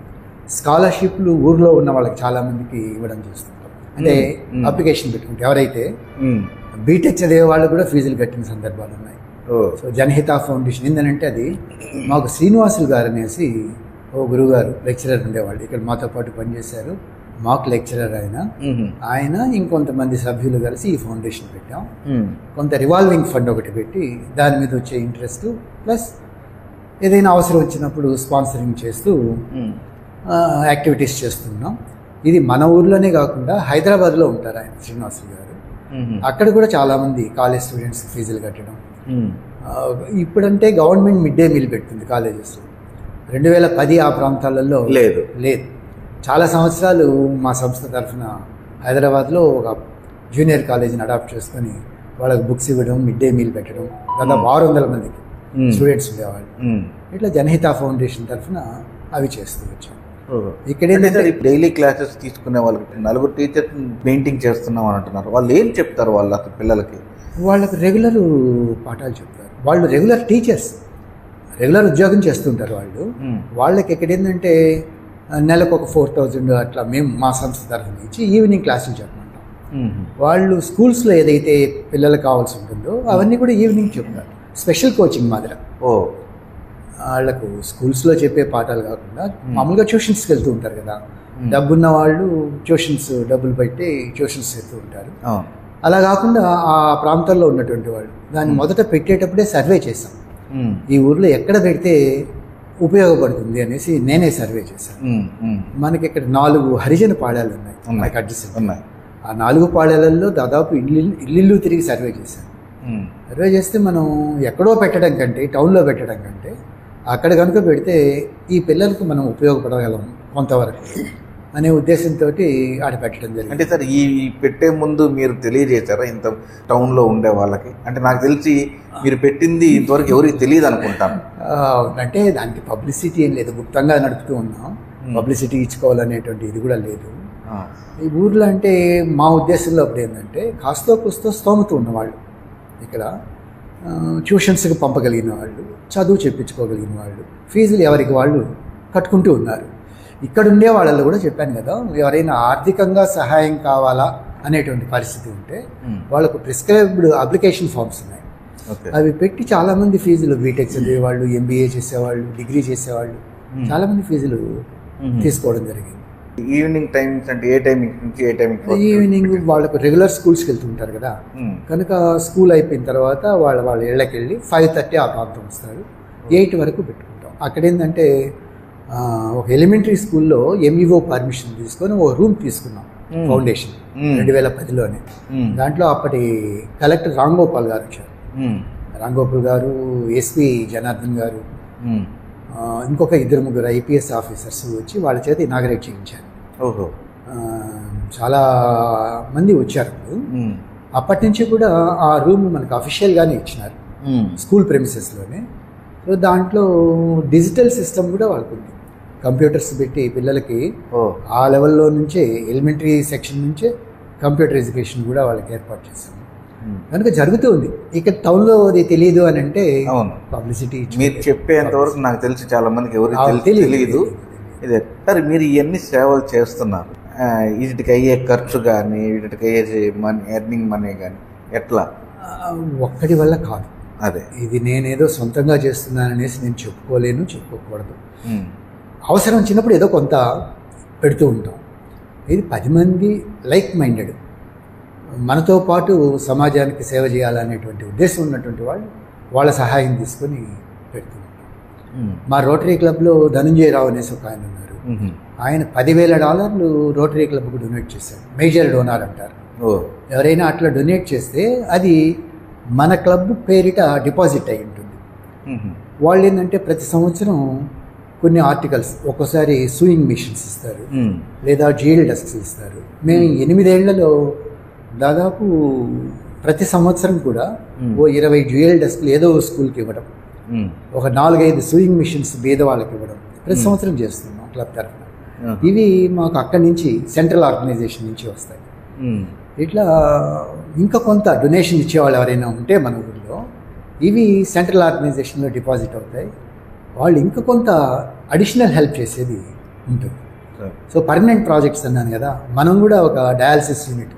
స్కాలర్షిప్లు ఊర్లో ఉన్న వాళ్ళకి చాలామందికి ఇవ్వడం చేస్తుంటాం. అంటే అప్లికేషన్ పెట్టుకుంటే ఎవరైతే బీటెక్ చదివే వాళ్ళు కూడా ఫీజులు కట్టిన సందర్భాలు ఉన్నాయి. సో జనహిత ఫౌండేషన్ ఏంటంటే అది మాకు శ్రీనివాసులు గారు అనేసి ఓ గురువుగారు లెక్చరర్ ఉండేవాళ్ళు, ఇక్కడ మాతో పాటు పనిచేశారు, మాకు లెక్చరర్ ఆయన ఇంకొంతమంది సభ్యులు కలిసి ఈ ఫౌండేషన్ పెట్టాం. కొంత రివాల్వింగ్ ఫండ్ ఒకటి పెట్టి దాని మీద వచ్చే ఇంట్రెస్ట్ ప్లస్ ఏదైనా అవసరం వచ్చినప్పుడు స్పాన్సరింగ్ చేస్తూ యాక్టివిటీస్ చేస్తున్నాం. ఇది మన ఊర్లోనే కాకుండా హైదరాబాద్లో ఉంటారు ఆయన శ్రీనివాసులు గారు. అక్కడ కూడా చాలామంది కాలేజ్ స్టూడెంట్స్ ఫీజులు కట్టడం. ఇప్పుడంటే గవర్నమెంట్ మిడ్ డే మీల్ పెడుతుంది కాలేజెస్లో. 2010 ఆ ప్రాంతాలలో లేదు. చాలా సంవత్సరాలు మా సంస్థ తరఫున హైదరాబాద్లో ఒక జూనియర్ కాలేజీని అడాప్ట్ చేసుకొని వాళ్ళకి బుక్స్ ఇవ్వడం, మిడ్ డే మీల్ పెట్టడం, దాదాపు 600 మందికి స్టూడెంట్స్ ఉండేవాళ్ళు. ఇట్లా జనహిత ఫౌండేషన్ తరఫున అవి చేస్తూ వచ్చాం. ఇక్కడ డైలీ క్లాసెస్ తీసుకునే వాళ్ళకి 4 టీచర్స్ పెయింటింగ్ చేస్తున్నాం అని అంటున్నారు. వాళ్ళు ఏం చెప్తారు వాళ్ళు అసలు పిల్లలకి? వాళ్ళకి రెగ్యులర్ పాఠాలు చెప్తారు. వాళ్ళు రెగ్యులర్ టీచర్స్, రెగ్యులర్ ఉద్యోగం చేస్తుంటారు వాళ్ళు. వాళ్ళకి ఇక్కడ ఏంటంటే నెలకు ఒక 4,000 అట్లా మేము మా సంస్థ తరఫున ఇచ్చి ఈవినింగ్ క్లాసులు చెప్పమంటాం. వాళ్ళు స్కూల్స్లో ఏదైతే పిల్లలకు కావాల్సి ఉంటుందో అవన్నీ కూడా ఈవినింగ్ చెప్తారు, స్పెషల్ కోచింగ్ మాదిరి. వాళ్ళకు స్కూల్స్లో చెప్పే పాఠాలు కాకుండా మామూలుగా ట్యూషన్స్కి వెళ్తూ ఉంటారు కదా, డబ్బున్న వాళ్ళు ట్యూషన్స్ డబ్బులు పెట్టి ట్యూషన్స్ వెళ్తూ ఉంటారు. అలా కాకుండా ఆ ప్రాంతాల్లో ఉన్నటువంటి వాళ్ళు దాన్ని మొదట పెట్టేటప్పుడే సర్వే చేశాం. ఈ ఊర్లో ఎక్కడ పెడితే ఉపయోగపడుతుంది అనేసి నేనే సర్వే చేశాను. మనకి ఇక్కడ 4 హరిజన పాళాలు ఉన్నాయి మనకి అడ్జస్ట్ ఉన్నాయి. ఆ 4 పాళాలలో దాదాపు ఇల్లు తిరిగి సర్వే చేశాను. సర్వే చేస్తే మనం ఎక్కడో పెట్టడం కంటే, టౌన్లో పెట్టడం కంటే అక్కడ కనుక పెడితే ఈ పిల్లలకు మనం ఉపయోగపడగలం కొంతవరకు అనే ఉద్దేశంతో ఆడ పెట్టడం జరిగింది. అంటే సార్ ఈ పెట్టే ముందు మీరు తెలియజేశారా ఇంత టౌన్లో ఉండే వాళ్ళకి? అంటే నాకు తెలిసి మీరు పెట్టింది ఇంతవరకు ఎవరికి తెలియదు అనుకుంటాను. అంటే దానికి పబ్లిసిటీ ఏం లేదు, గుప్తంగా నడుపుతూ ఉన్నాం. పబ్లిసిటీ ఇచ్చుకోవాలనేటువంటి ఇది కూడా లేదు. ఈ ఊర్లో అంటే మా ఉద్దేశంలో అప్పుడు ఏంటంటే కాస్తో కూస్తో స్తోమత ఉన్నవాళ్ళు, ఇక్కడ ట్యూషన్స్కి పంపగలిగిన వాళ్ళు, చదువు చెప్పించుకోగలిగిన వాళ్ళు, ఫీజులు ఎవరికి వాళ్ళు కట్టుకుంటూ ఉన్నారు. ఇక్కడ ఉండే వాళ్ళలో కూడా చెప్పాను కదా, ఎవరైనా ఆర్థికంగా సహాయం కావాలా అనేటువంటి పరిస్థితి ఉంటే వాళ్ళకు ప్రిస్క్రైబ్డ్ అప్లికేషన్ ఫామ్స్ ఉన్నాయి. అవి పెట్టి చాలామంది ఫీజులు బీటెక్ చదివేవాళ్ళు, ఎంబీఏ చేసేవాళ్ళు, డిగ్రీ చేసేవాళ్ళు చాలామంది ఫీజులు తీసుకోవడం జరిగింది. ఈవినింగ్ టైమ్స్ అంటే ఏ టైమింగ్ నుంచి ఏ టైమింగ్? ఈవినింగ్ వాళ్ళకు రెగ్యులర్ స్కూల్స్కి వెళ్తుంటారు కదా, కనుక స్కూల్ అయిపోయిన తర్వాత వాళ్ళ ఇళ్ళకి వెళ్ళి 5:30 ఆ ప్రాంతం వస్తారు, 8 వరకు పెట్టుకుంటాం. అక్కడ ఏంటంటే ఒక ఎలిమెంటరీ స్కూల్లో ఎంఈఓ పర్మిషన్ తీసుకొని ఒక రూమ్ తీసుకున్నాం ఫౌండేషన్ 2010లోనే. దాంట్లో అప్పటి కలెక్టర్ రాంగోపాల్ గారు వచ్చారు. రాంగోపాల్ గారు, ఎస్పీ జనార్దన్ గారు, ఇంకొక 2-3 ఐపీఎస్ ఆఫీసర్స్ వచ్చి వాళ్ళ చేత ఇనాగరేట్ చేయించారు. చాలా మంది వచ్చారు. అప్పటి నుంచి కూడా ఆ రూమ్ మనకు అఫీషియల్గానే ఇచ్చినారు స్కూల్ ప్రెమిసెస్లోనే. సో దాంట్లో డిజిటల్ సిస్టమ్ కూడా వాళ్ళకుంది, కంప్యూటర్స్ పెట్టి పిల్లలకి ఆ లెవెల్లో నుంచే ఎలిమెంటరీ సెక్షన్ నుంచే కంప్యూటర్ ఎడ్యుకేషన్ కూడా వాళ్ళకి ఏర్పాటు చేశాము. కనుక జరుగుతుంది. ఇక్కడ టౌన్లో అది తెలియదు అని అంటే పబ్లిసిటీ మీరు చెప్పేంతవరకు నాకు తెలిసి చాలా మందికి ఎవరికి తెలియదు. ఇదే సార్, మీరు ఇవన్నీ సేవలు చేస్తున్నారు, వీటికి అయ్యే ఖర్చు కానీ వీటికి అయ్యే ఎర్నింగ్ మనీ కానీ ఎట్లా? ఒక్కడి వల్ల కాదు. అదే ఇది నేనేదో సొంతంగా చేస్తున్నాననేసి నేను చెప్పుకోలేను, చెప్పుకోకూడదు. అవసరం వచ్చినప్పుడు ఏదో కొంత పెడుతూ ఉంటాం. ఇది 10 మంది లైక్ మైండెడ్, మనతో పాటు సమాజానికి సేవ చేయాలనేటువంటి ఉద్దేశం ఉన్నటువంటి వాళ్ళు వాళ్ళ సహాయం తీసుకొని పెడుతూ ఉంటాం. మా రోటరీ క్లబ్లో ధనంజయరావు అనేసి ఒక ఆయన ఉన్నారు. ఆయన $10,000 రోటరీ క్లబ్కు డొనేట్ చేశారు. మేజర్ డోనార్ అంటారు. ఎవరైనా అట్లా డొనేట్ చేస్తే అది మన క్లబ్ పేరిట డిపాజిట్ అయి ఉంటుంది. వాళ్ళు ఏంటంటే ప్రతి సంవత్సరం కొన్ని ఆర్టికల్స్, ఒక్కోసారి సూయింగ్ మిషన్స్ ఇస్తారు, లేదా జిఎల్ డెస్క్స్ ఇస్తారు. మేము 8 ఏళ్లలో దాదాపు ప్రతి సంవత్సరం కూడా ఓ 20 జిఎల్ డెస్క్లు ఏదో స్కూల్కి ఇవ్వడం, ఒక 4-5 సూయింగ్ మిషన్స్ పేదవాళ్ళకి ఇవ్వడం ప్రతి సంవత్సరం చేస్తున్నాం క్లబ్ తరఫున. ఇవి మాకు అక్కడి నుంచి సెంట్రల్ ఆర్గనైజేషన్ నుంచి వస్తాయి. ఇట్లా ఇంకా కొంత డొనేషన్ ఇచ్చేవాళ్ళు ఎవరైనా ఉంటే మన ఊళ్ళో ఇవి సెంట్రల్ ఆర్గనైజేషన్లో డిపాజిట్ అవుతాయి. వాళ్ళు ఇంకా కొంత అడిషనల్ హెల్ప్ చేసేది ఉంటుంది. సో పర్మనెంట్ ప్రాజెక్ట్స్ అన్నాను కదా, మనం కూడా ఒక డయాలసిస్ యూనిట్,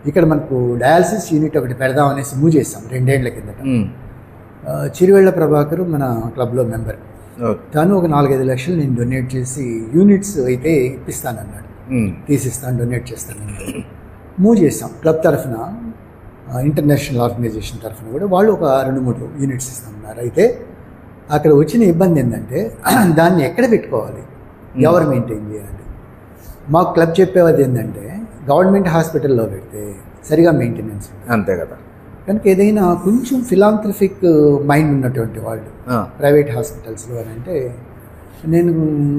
ఇక్కడ మనకు డయాలసిస్ యూనిట్ ఒకటి పెడదాం అనేసి మూవ్ చేస్తాం 2 ఏళ్ల కిందట. చిరువెళ్ళ ప్రభాకర్ మన క్లబ్లో మెంబర్. ఓకే. తను ఒక 4-5 లక్షలు నేను డొనేట్ చేసి యూనిట్స్ అయితే ఇప్పిస్తానన్నాడు, తీసిస్తాను, డొనేట్ చేస్తానన్నాడు. మూవ్ చేస్తాం క్లబ్ తరఫున, ఇంటర్నేషనల్ ఆర్గనైజేషన్ తరఫున కూడా వాళ్ళు ఒక 2-3 యూనిట్స్ ఇస్తామన్నారు. అయితే అక్కడ వచ్చిన ఇబ్బంది ఏంటంటే దాన్ని ఎక్కడ పెట్టుకోవాలి, ఎవరు మెయింటైన్ చేయాలి. మాకు క్లబ్ చెప్పేది ఏంటంటే గవర్నమెంట్ హాస్పిటల్లో పెడితే సరిగా మెయింటెనెన్స్ అంతే కదా. కనుక ఏదైనా కొంచెం ఫిలాంథ్రఫిక్ మైండ్ ఉన్నటువంటి వాళ్ళు ప్రైవేట్ హాస్పిటల్స్లో అని అంటే, నేను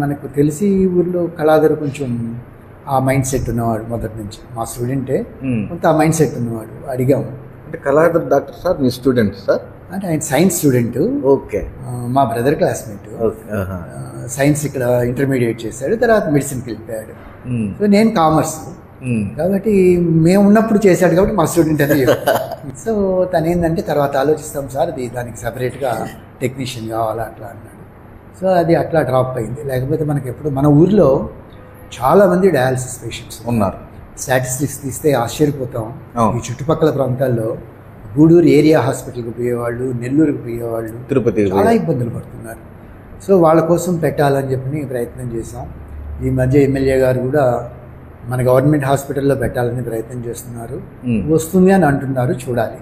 మనకు తెలిసి ఊళ్ళో కళాధర్ కొంచెం ఆ మైండ్ సెట్ ఉన్నవాడు మొదటి నుంచి, మా స్టూడెంటే కొంత ఆ మైండ్ సెట్ ఉన్నవాడు. అడిగాము. అంటే కళాధర్ డాక్టర్ సార్ మీ స్టూడెంట్ సార్? అంటే ఆయన సైన్స్ స్టూడెంట్. ఓకే. మా బ్రదర్ క్లాస్మేట్. సైన్స్ ఇక్కడ ఇంటర్మీడియట్ చేశాడు, తర్వాత మెడిసిన్కి వెళ్ళిపోయాడు. సో నేను కామర్స్ కాబట్టి మేము ఉన్నప్పుడు చేశాడు కాబట్టి మా స్టూడెంట్ అని చెప్పాడు. సో తను ఏంటంటే తర్వాత ఆలోచిస్తాం సార్, అది దానికి సపరేట్గా టెక్నీషియన్ కావాలా అట్లా అన్నాడు. సో అది అట్లా డ్రాప్ అయింది. లేకపోతే మనకి ఎప్పుడు మన ఊర్లో చాలామంది డయాలసిస్ పేషెంట్స్ ఉన్నారు. స్టాటిస్టిక్స్ తీస్తే ఆశ్చర్యపోతాం. ఈ చుట్టుపక్కల ప్రాంతాల్లో గూడూరు ఏరియా హాస్పిటల్కి పోయేవాళ్ళు, నెల్లూరుకి పోయేవాళ్ళు, తిరుపతి చాలా ఇబ్బందులు పడుతున్నారు. సో వాళ్ళ కోసం పెట్టాలని చెప్పి ప్రయత్నం చేసాం. ఈ మధ్య ఎమ్మెల్యే గారు కూడా మన గవర్నమెంట్ హాస్పిటల్లో పెట్టాలని ప్రయత్నం చేస్తున్నారు. వస్తుంది అని అంటున్నారు, చూడాలి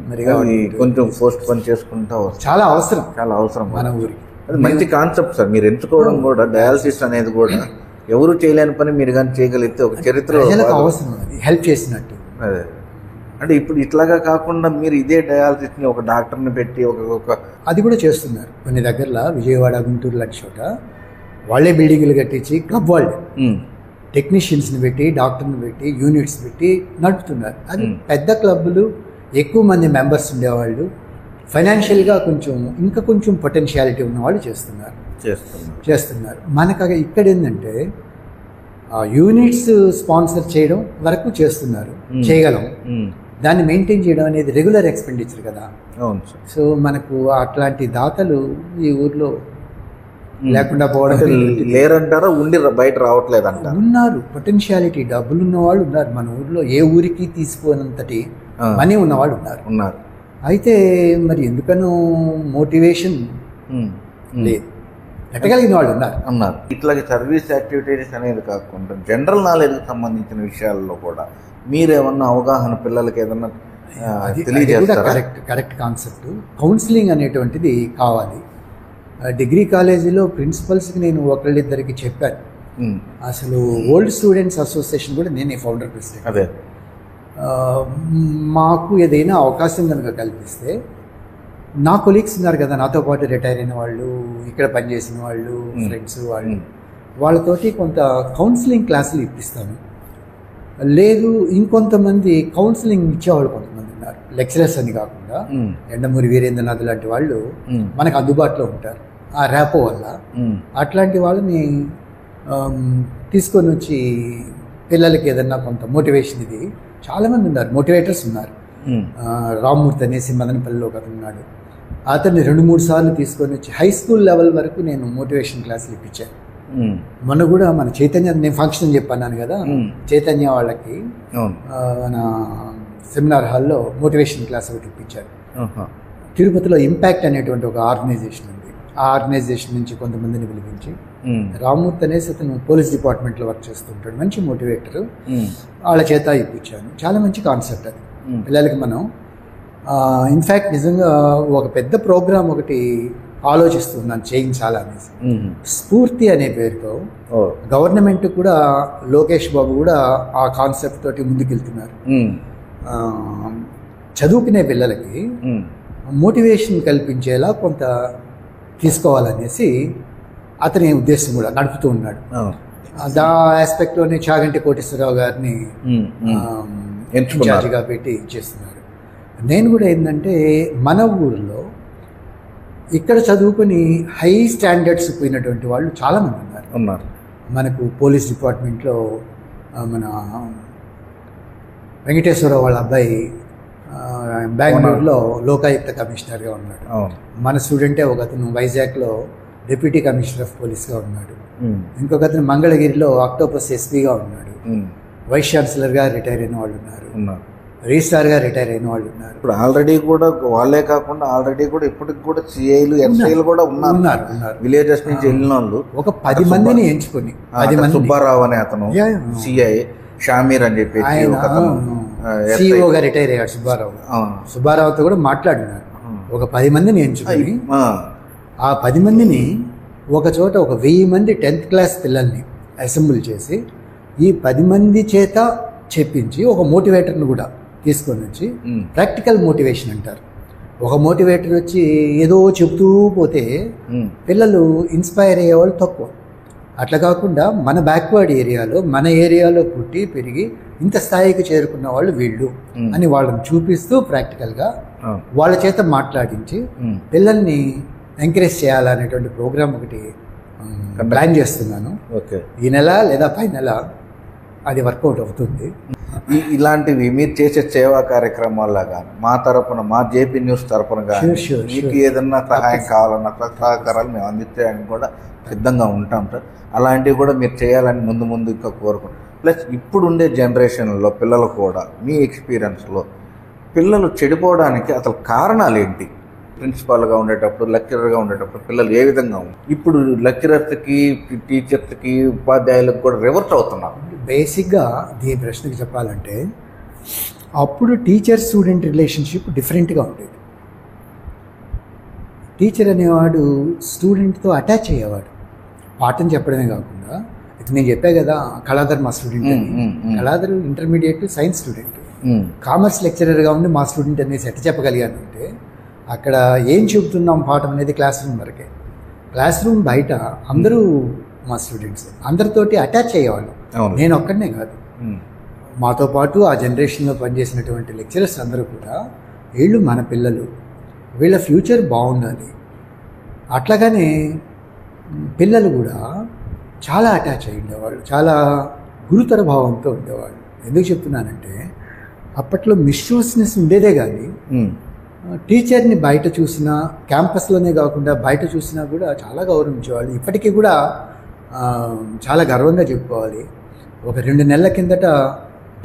మరి. కొంచెం పోస్ట్ పోన్ చేసుకుంటా చాలా అవసరం, చాలా అవసరం మన ఊరికి. అది మంచి కాన్సెప్ట్ సార్ మీరు ఎంచుకోవడం కూడా. డయాలసిస్ అనేది కూడా ఎవరు చేయలేని పని మీరు కానీ చేయగలిగితే ఒక చరిత్ర అవసరం, అది హెల్ప్ చేసినట్టు. అదే అంటే ఇప్పుడు ఇట్లాగా కాకుండా మీరు ఇదే డయాలసిస్ని ఒక డాక్టర్ని పెట్టి ఒక అది కూడా చేస్తున్నారు కొన్ని దగ్గరలో. విజయవాడ, గుంటూరు లాంటి చోట వాళ్ళే బిల్డింగ్లు కట్టించి క్లబ్ వాళ్ళే టెక్నీషియన్స్ని పెట్టి, డాక్టర్ని పెట్టి, యూనిట్స్ పెట్టి నడుపుతున్నారు. అది పెద్ద క్లబ్బులు, ఎక్కువ మంది మెంబర్స్ ఉండేవాళ్ళు, ఫైనాన్షియల్గా ఇంకా కొంచెం పొటెన్షియాలిటీ ఉన్నవాళ్ళు చేస్తున్నారు. మనకు ఇక్కడ ఏంటంటే యూనిట్స్ స్పాన్సర్ చేయడం వరకు చేస్తున్నారు, చేయగలం. దాన్ని మెయింటైన్ చేయడం అనేది రెగ్యులర్ ఎక్స్పెండిచర్ కదా. సో మనకు అట్లాంటి దాతలు ఈ ఊర్లో లేకుండా పోవడం లేరంటారా, ఉండి బయట రావట్లేదు అంటారు. ఉన్నారు, పొటెన్షియాలిటీ, డబ్బులు ఉన్నవాళ్ళు ఉన్నారు మన ఊర్లో. ఏ ఊరికి తీసుకోనంతటి మనీ ఉన్నవాళ్ళు ఉన్నారు. అయితే మరి ఎందుకనో మోటివేషన్ లేదు, పెట్టగలిగిన వాళ్ళు ఉన్నారు. ఇట్లాగే సర్వీస్ యాక్టివిటీస్ అనేది కాకుండా జనరల్ నాలెడ్జ్కి సంబంధించిన విషయాల్లో కూడా మీరేమన్నా అవగాహన పిల్లలకి ఏదన్నా తెలియజేస్తారా? Correct concept. కౌన్సిలింగ్ అనేటువంటిది కావాలి. డిగ్రీ కాలేజీలో ప్రిన్సిపల్స్కి నేను ఒకళ్ళిద్దరికి చెప్పాను. అసలు ఓల్డ్ స్టూడెంట్స్ అసోసియేషన్ కూడా నేనే ఫౌండర్ ప్రెసిడెంట్. అదే మాకు ఏదైనా అవకాశం కనుక కల్పిస్తే, నా కొలీగ్స్ ఉన్నారు కదా నాతో పాటు రిటైర్ అయిన వాళ్ళు, ఇక్కడ పనిచేసిన వాళ్ళు, ఫ్రెండ్స్ వాళ్ళతోటి కొంత కౌన్సిలింగ్ క్లాసులు ఇప్పిస్తాను. లేదు ఇంకొంతమంది కౌన్సిలింగ్ ఇచ్చేవాళ్ళు కొంతమంది ఉన్నారు, లెక్చరర్స్ అని కాకుండా. ఎండమూరి వీరేంద్రనాథ్ లాంటి వాళ్ళు మనకు అందుబాటులో ఉంటారు ఆ ర్యాపో వల్ల. అట్లాంటి వాళ్ళని తీసుకొని వచ్చి పిల్లలకి ఏదన్నా కొంత మోటివేషన్, ఇది చాలామంది ఉన్నారు, మోటివేటర్స్ ఉన్నారు. రామ్మూర్తి అనేసి మదనపల్లిలో ఒక అతను ఉన్నాడు. అతన్ని 2-3 సార్లు తీసుకొని వచ్చి హై స్కూల్ లెవెల్ వరకు నేను మోటివేషన్ క్లాసులు ఇప్పించాను. మొన్న కూడా మన చైతన్య, నేను ఫంక్షన్ చెప్పన్నాను కదా, చైతన్య వాళ్ళకి మన సెమినార్ హాల్లో మోటివేషన్ క్లాస్ ఒకటి ఇప్పించారు. తిరుపతిలో ఇంపాక్ట్ అనేటువంటి ఒక ఆర్గనైజేషన్ ఉంది. ఆ ఆర్గనైజేషన్ నుంచి కొంతమందిని పిలిపించి, రామ్మూర్తి అనేసి అతను పోలీస్ డిపార్ట్మెంట్లో వర్క్ చేస్తుంటాడు, మంచి మోటివేటర్, వాళ్ళ చేత ఇప్పించాను. చాలా మంచి కాన్సెప్ట్ అది పిల్లలకి. మనం ఇన్ఫ్యాక్ట్ నిజంగా ఒక పెద్ద ప్రోగ్రామ్ ఒకటి ఆలోచిస్తున్నాను చేయించాలా అనేసి. స్ఫూర్తి అనే పేరుతో గవర్నమెంట్ కూడా, లోకేష్ బాబు కూడా ఆ కాన్సెప్ట్ తోటి ముందుకెళ్తున్నారు. చదువుకునే పిల్లలకి మోటివేషన్ కల్పించేలా కొంత తీసుకోవాలనేసి అతని ఉద్దేశం కూడా నడుపుతూ ఉన్నాడు. ఆ ఆస్పెక్ట్లోనే చాగంటి కోటేశ్వరరావు గారిని ఇన్ఛార్జిగా పెట్టి చేస్తున్నారు. నేను కూడా ఏంటంటే మన ఊరిలో ఇక్కడ చదువుకొని హై స్టాండర్డ్స్ పోయినటువంటి వాళ్ళు చాలామంది ఉన్నారు. మనకు పోలీస్ డిపార్ట్మెంట్లో మన వెంకటేశ్వరరావు వాళ్ళ అబ్బాయి బెంగళూరులో లోకాయుక్త కమిషనర్గా ఉన్నాడు. మన స్టూడెంటే ఒక అతను వైజాగ్లో డిప్యూటీ కమిషనర్ ఆఫ్ పోలీస్గా ఉన్నాడు. ఇంకొక అతను మంగళగిరిలో ఆక్టోపస్ ఎస్పీగా ఉన్నాడు. వైస్ ఛాన్సలర్గా రిటైర్ అయిన వాళ్ళు ఉన్నారు. రిజిస్ట్రార్గా రిటైర్ అయిన వాళ్ళు ఉన్నారు. ఇప్పుడు ఆల్రెడీ కూడా వాళ్ళే కాకుండా ఆల్రెడీ కూడా ఇప్పటికి కూడా సిఐలు ఎస్ఐలు కూడా ఉన్నారు. విలేజెస్ నుంచి వెళ్ళిన వాళ్ళు ఒక 10 మందిని ఎంచుకొని 10 మంది. సుబ్బారావు అనే అతను సిఐ, షామీర్ అని చెప్పి సిఇఓగా రిటైర్ అయ్యాడు సుబ్బారావుతో కూడా మాట్లాడినారు. ఒక 10 మందిని ఎంచుకొని ఆ 10 మందిని ఒక చోట ఒక 1000 మంది 10th క్లాస్ పిల్లల్ని అసెంబ్లీ చేసి ఈ 10 మంది చేత చెప్పించి ఒక మోటివేటర్ని కూడా తీసుకొని వచ్చి ప్రాక్టికల్ మోటివేషన్ అంటారు. ఒక మోటివేటర్ వచ్చి ఏదో చెబుతూ పోతే పిల్లలు ఇన్స్పైర్ అయ్యేవాళ్ళు తక్కువ. అట్లా కాకుండా మన బ్యాక్వర్డ్ ఏరియాలో మన ఏరియాలో పుట్టి పెరిగి ఇంత స్థాయికి చేరుకున్న వాళ్ళు వీళ్ళు అని వాళ్ళని చూపిస్తూ ప్రాక్టికల్గా వాళ్ళ చేత మాట్లాడించి పిల్లల్ని ఎంకరేజ్ చేయాలనేటువంటి ప్రోగ్రామ్ ఒకటి ప్లాన్ చేస్తున్నాను. ఈ నెల లేదా పై నెల అది వర్కౌట్ అవుతుంది. ఇలాంటివి మీరు చేసే సేవా కార్యక్రమాల్లో కానీ మా తరపున, మా జేపీ న్యూస్ తరపున కానీ మీకు ఏదన్నా సహాయం కావాలన్నా సహకారాలు మేము అందించడానికి కూడా సిద్ధంగా ఉంటాం సార్. అలాంటివి కూడా మీరు చేయాలని ముందు ఇంకా కోరుకుంటాం. ప్లస్ ఇప్పుడుండే జనరేషన్లో పిల్లలు కూడా మీ ఎక్స్పీరియన్స్లో పిల్లలు చెడిపోవడానికి అసలు కారణాలు ఏంటి? ప్రిన్సిపాల్గా ఉండేటప్పుడు, లెక్చరర్గా ఉండేటప్పుడు పిల్లలు ఏ విధంగా ఉంది? ఇప్పుడు లెక్చరర్స్కి, టీచర్స్కి, ఉపాధ్యాయులకు కూడా రివర్ట్ అవుతున్నారు. బేసిక్గా ఈ ప్రశ్నకి చెప్పాలంటే అప్పుడు టీచర్ స్టూడెంట్ రిలేషన్షిప్ డిఫరెంట్గా ఉండేది. టీచర్ అనేవాడు స్టూడెంట్తో అటాచ్ అయ్యేవాడు. పాఠం చెప్పడమే కాకుండా, ఇది నేను చెప్పా కదా కళాధర్ మా స్టూడెంట్ అని. Kaladhar intermediate science student, commerce లెక్చరర్గా ఉండి మా స్టూడెంట్ అనేసి ఎట్ట చెప్పగలిగాను అంటే, అక్కడ ఏం చెబుతున్నాం పాఠం అనేది క్లాస్ రూమ్ వరకే. క్లాస్ రూమ్ బయట అందరూ మా స్టూడెంట్స్, అందరితోటి అటాచ్ అయ్యేవాళ్ళు. నేను ఒక్కడనే కాదు, మాతో పాటు ఆ జనరేషన్లో పనిచేసినటువంటి లెక్చరర్స్ అందరూ కూడా వీళ్ళు మన పిల్లలు, వీళ్ళ ఫ్యూచర్ బాగుండాలి. అట్లాగానే పిల్లలు కూడా చాలా అటాచ్ అయి ఉండేవాళ్ళు, చాలా గురుతర భావంతో ఉండేవాళ్ళు. ఎందుకు చెప్తున్నానంటే అప్పట్లో మిస్యూస్నెస్ ఉండేదే కానీ టీచర్ని బయట చూసినా, క్యాంపస్లోనే కాకుండా బయట చూసినా కూడా చాలా గౌరవించేవాళ్ళు. ఇప్పటికీ కూడా చాలా గర్వంగా చెప్పుకోవాలి. ఒక 2 నెలల కిందట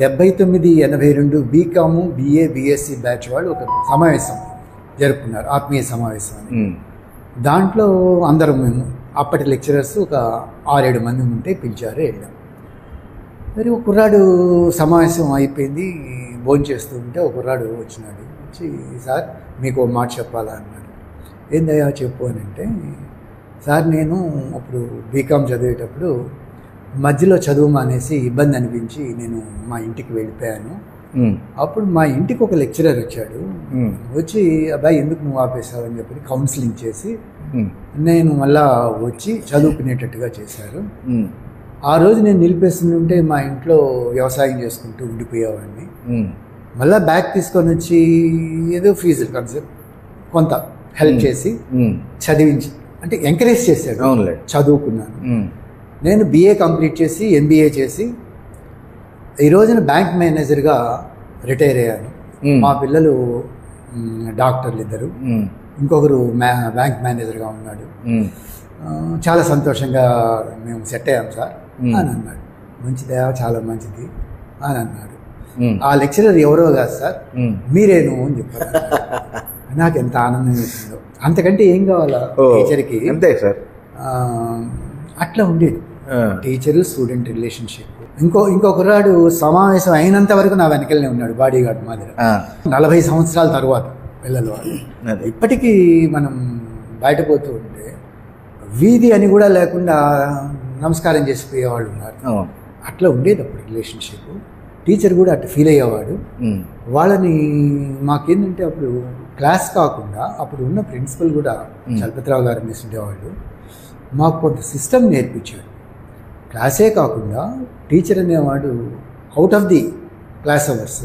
79-82 బీకాము, BA, BSc బ్యాచ్ వాళ్ళు ఒక సమావేశం జరుపుకున్నారు, ఆత్మీయ సమావేశం అని. దాంట్లో అందరం మేము అప్పటి లెక్చరర్స్ ఒక 6-7 మంది ఉంటే పిలిచారు, వెళ్ళాం. మరి ఒక కుర్రాడు సమావేశం అయిపోయింది, భోజనం చేస్తూ ఉంటే ఒక కుర్రాడు వచ్చినాడు. వచ్చి, సార్ మీకు ఒక మాట చెప్పాలా అన్నాడు. ఏందయ్యా చెప్పు అని అంటే, సార్ నేను అప్పుడు బీకామ్ చదివేటప్పుడు మధ్యలో చదువు మానేసి ఇబ్బంది అనిపించి నేను మా ఇంటికి వెళ్ళిపోయాను. అప్పుడు మా ఇంటికి ఒక లెక్చరర్ వచ్చాడు. వచ్చి అబ్బాయి ఎందుకు నువ్వు ఆపేసావు అని చెప్పి కౌన్సిలింగ్ చేసి నేను మళ్ళా వచ్చి చదువుకునేటట్టుగా చేశారు. ఆ రోజు నేను నిలిపేస్తుంటే మా ఇంట్లో వ్యవసాయం చేసుకుంటూ ఉండిపోయేవాడిని. మళ్ళీ బ్యాగ్ తీసుకొని వచ్చి ఏదో ఫీజు కన్సెప్ట్ కొంత హెల్ప్ చేసి చదివించి, అంటే ఎంకరేజ్ చేశాడు. చదువుకున్నాను. నేను BA కంప్లీట్ చేసి MBA చేసి ఈ రోజున బ్యాంక్ మేనేజర్గా రిటైర్ అయ్యాను. మా పిల్లలు డాక్టర్లు ఇద్దరు, ఇంకొకరు బ్యాంక్ మేనేజర్గా ఉన్నాడు. చాలా సంతోషంగా మేము సెట్ అయ్యాం సార్ అని అన్నాడు. మంచిదా, చాలా మంచిది అని అన్నాడు. ఆ లెక్చరర్ ఎవరో కాదు సార్, మీరేను అని చెప్పారు. నాకు ఎంత ఆనందం వేసిందో. అంతకంటే ఏం కావాలా టీచర్కి? అంతే సార్. అట్లా ఉండేది టీచరు స్టూడెంట్ రిలేషన్షిప్. ఇంకో కుర్రాడు సమావేశం అయినంత వరకు నా వెనకలనే ఉన్నాడు, బాడీ గార్డ్ మాదిరి. 40 సంవత్సరాల తర్వాత పిల్లలు వాళ్ళు ఇప్పటికీ మనం బయటపోతూ ఉంటే వీధి అని కూడా లేకుండా నమస్కారం చేసిపోయేవాళ్ళు ఉన్నారు. అట్లా ఉండేది అప్పుడు రిలేషన్షిప్. టీచర్ కూడా అట్లా ఫీల్ అయ్యేవాడు. వాళ్ళని మాకేంటంటే అప్పుడు క్లాస్ కాకుండా అప్పుడు ఉన్న ప్రిన్సిపల్ కూడా చలపతిరావు గారు అనేసి ఉండేవాళ్ళు. మాకు కొంత సిస్టమ్ నేర్పించాడు. క్లాసే కాకుండా టీచర్ అనేవాడు out of the class hours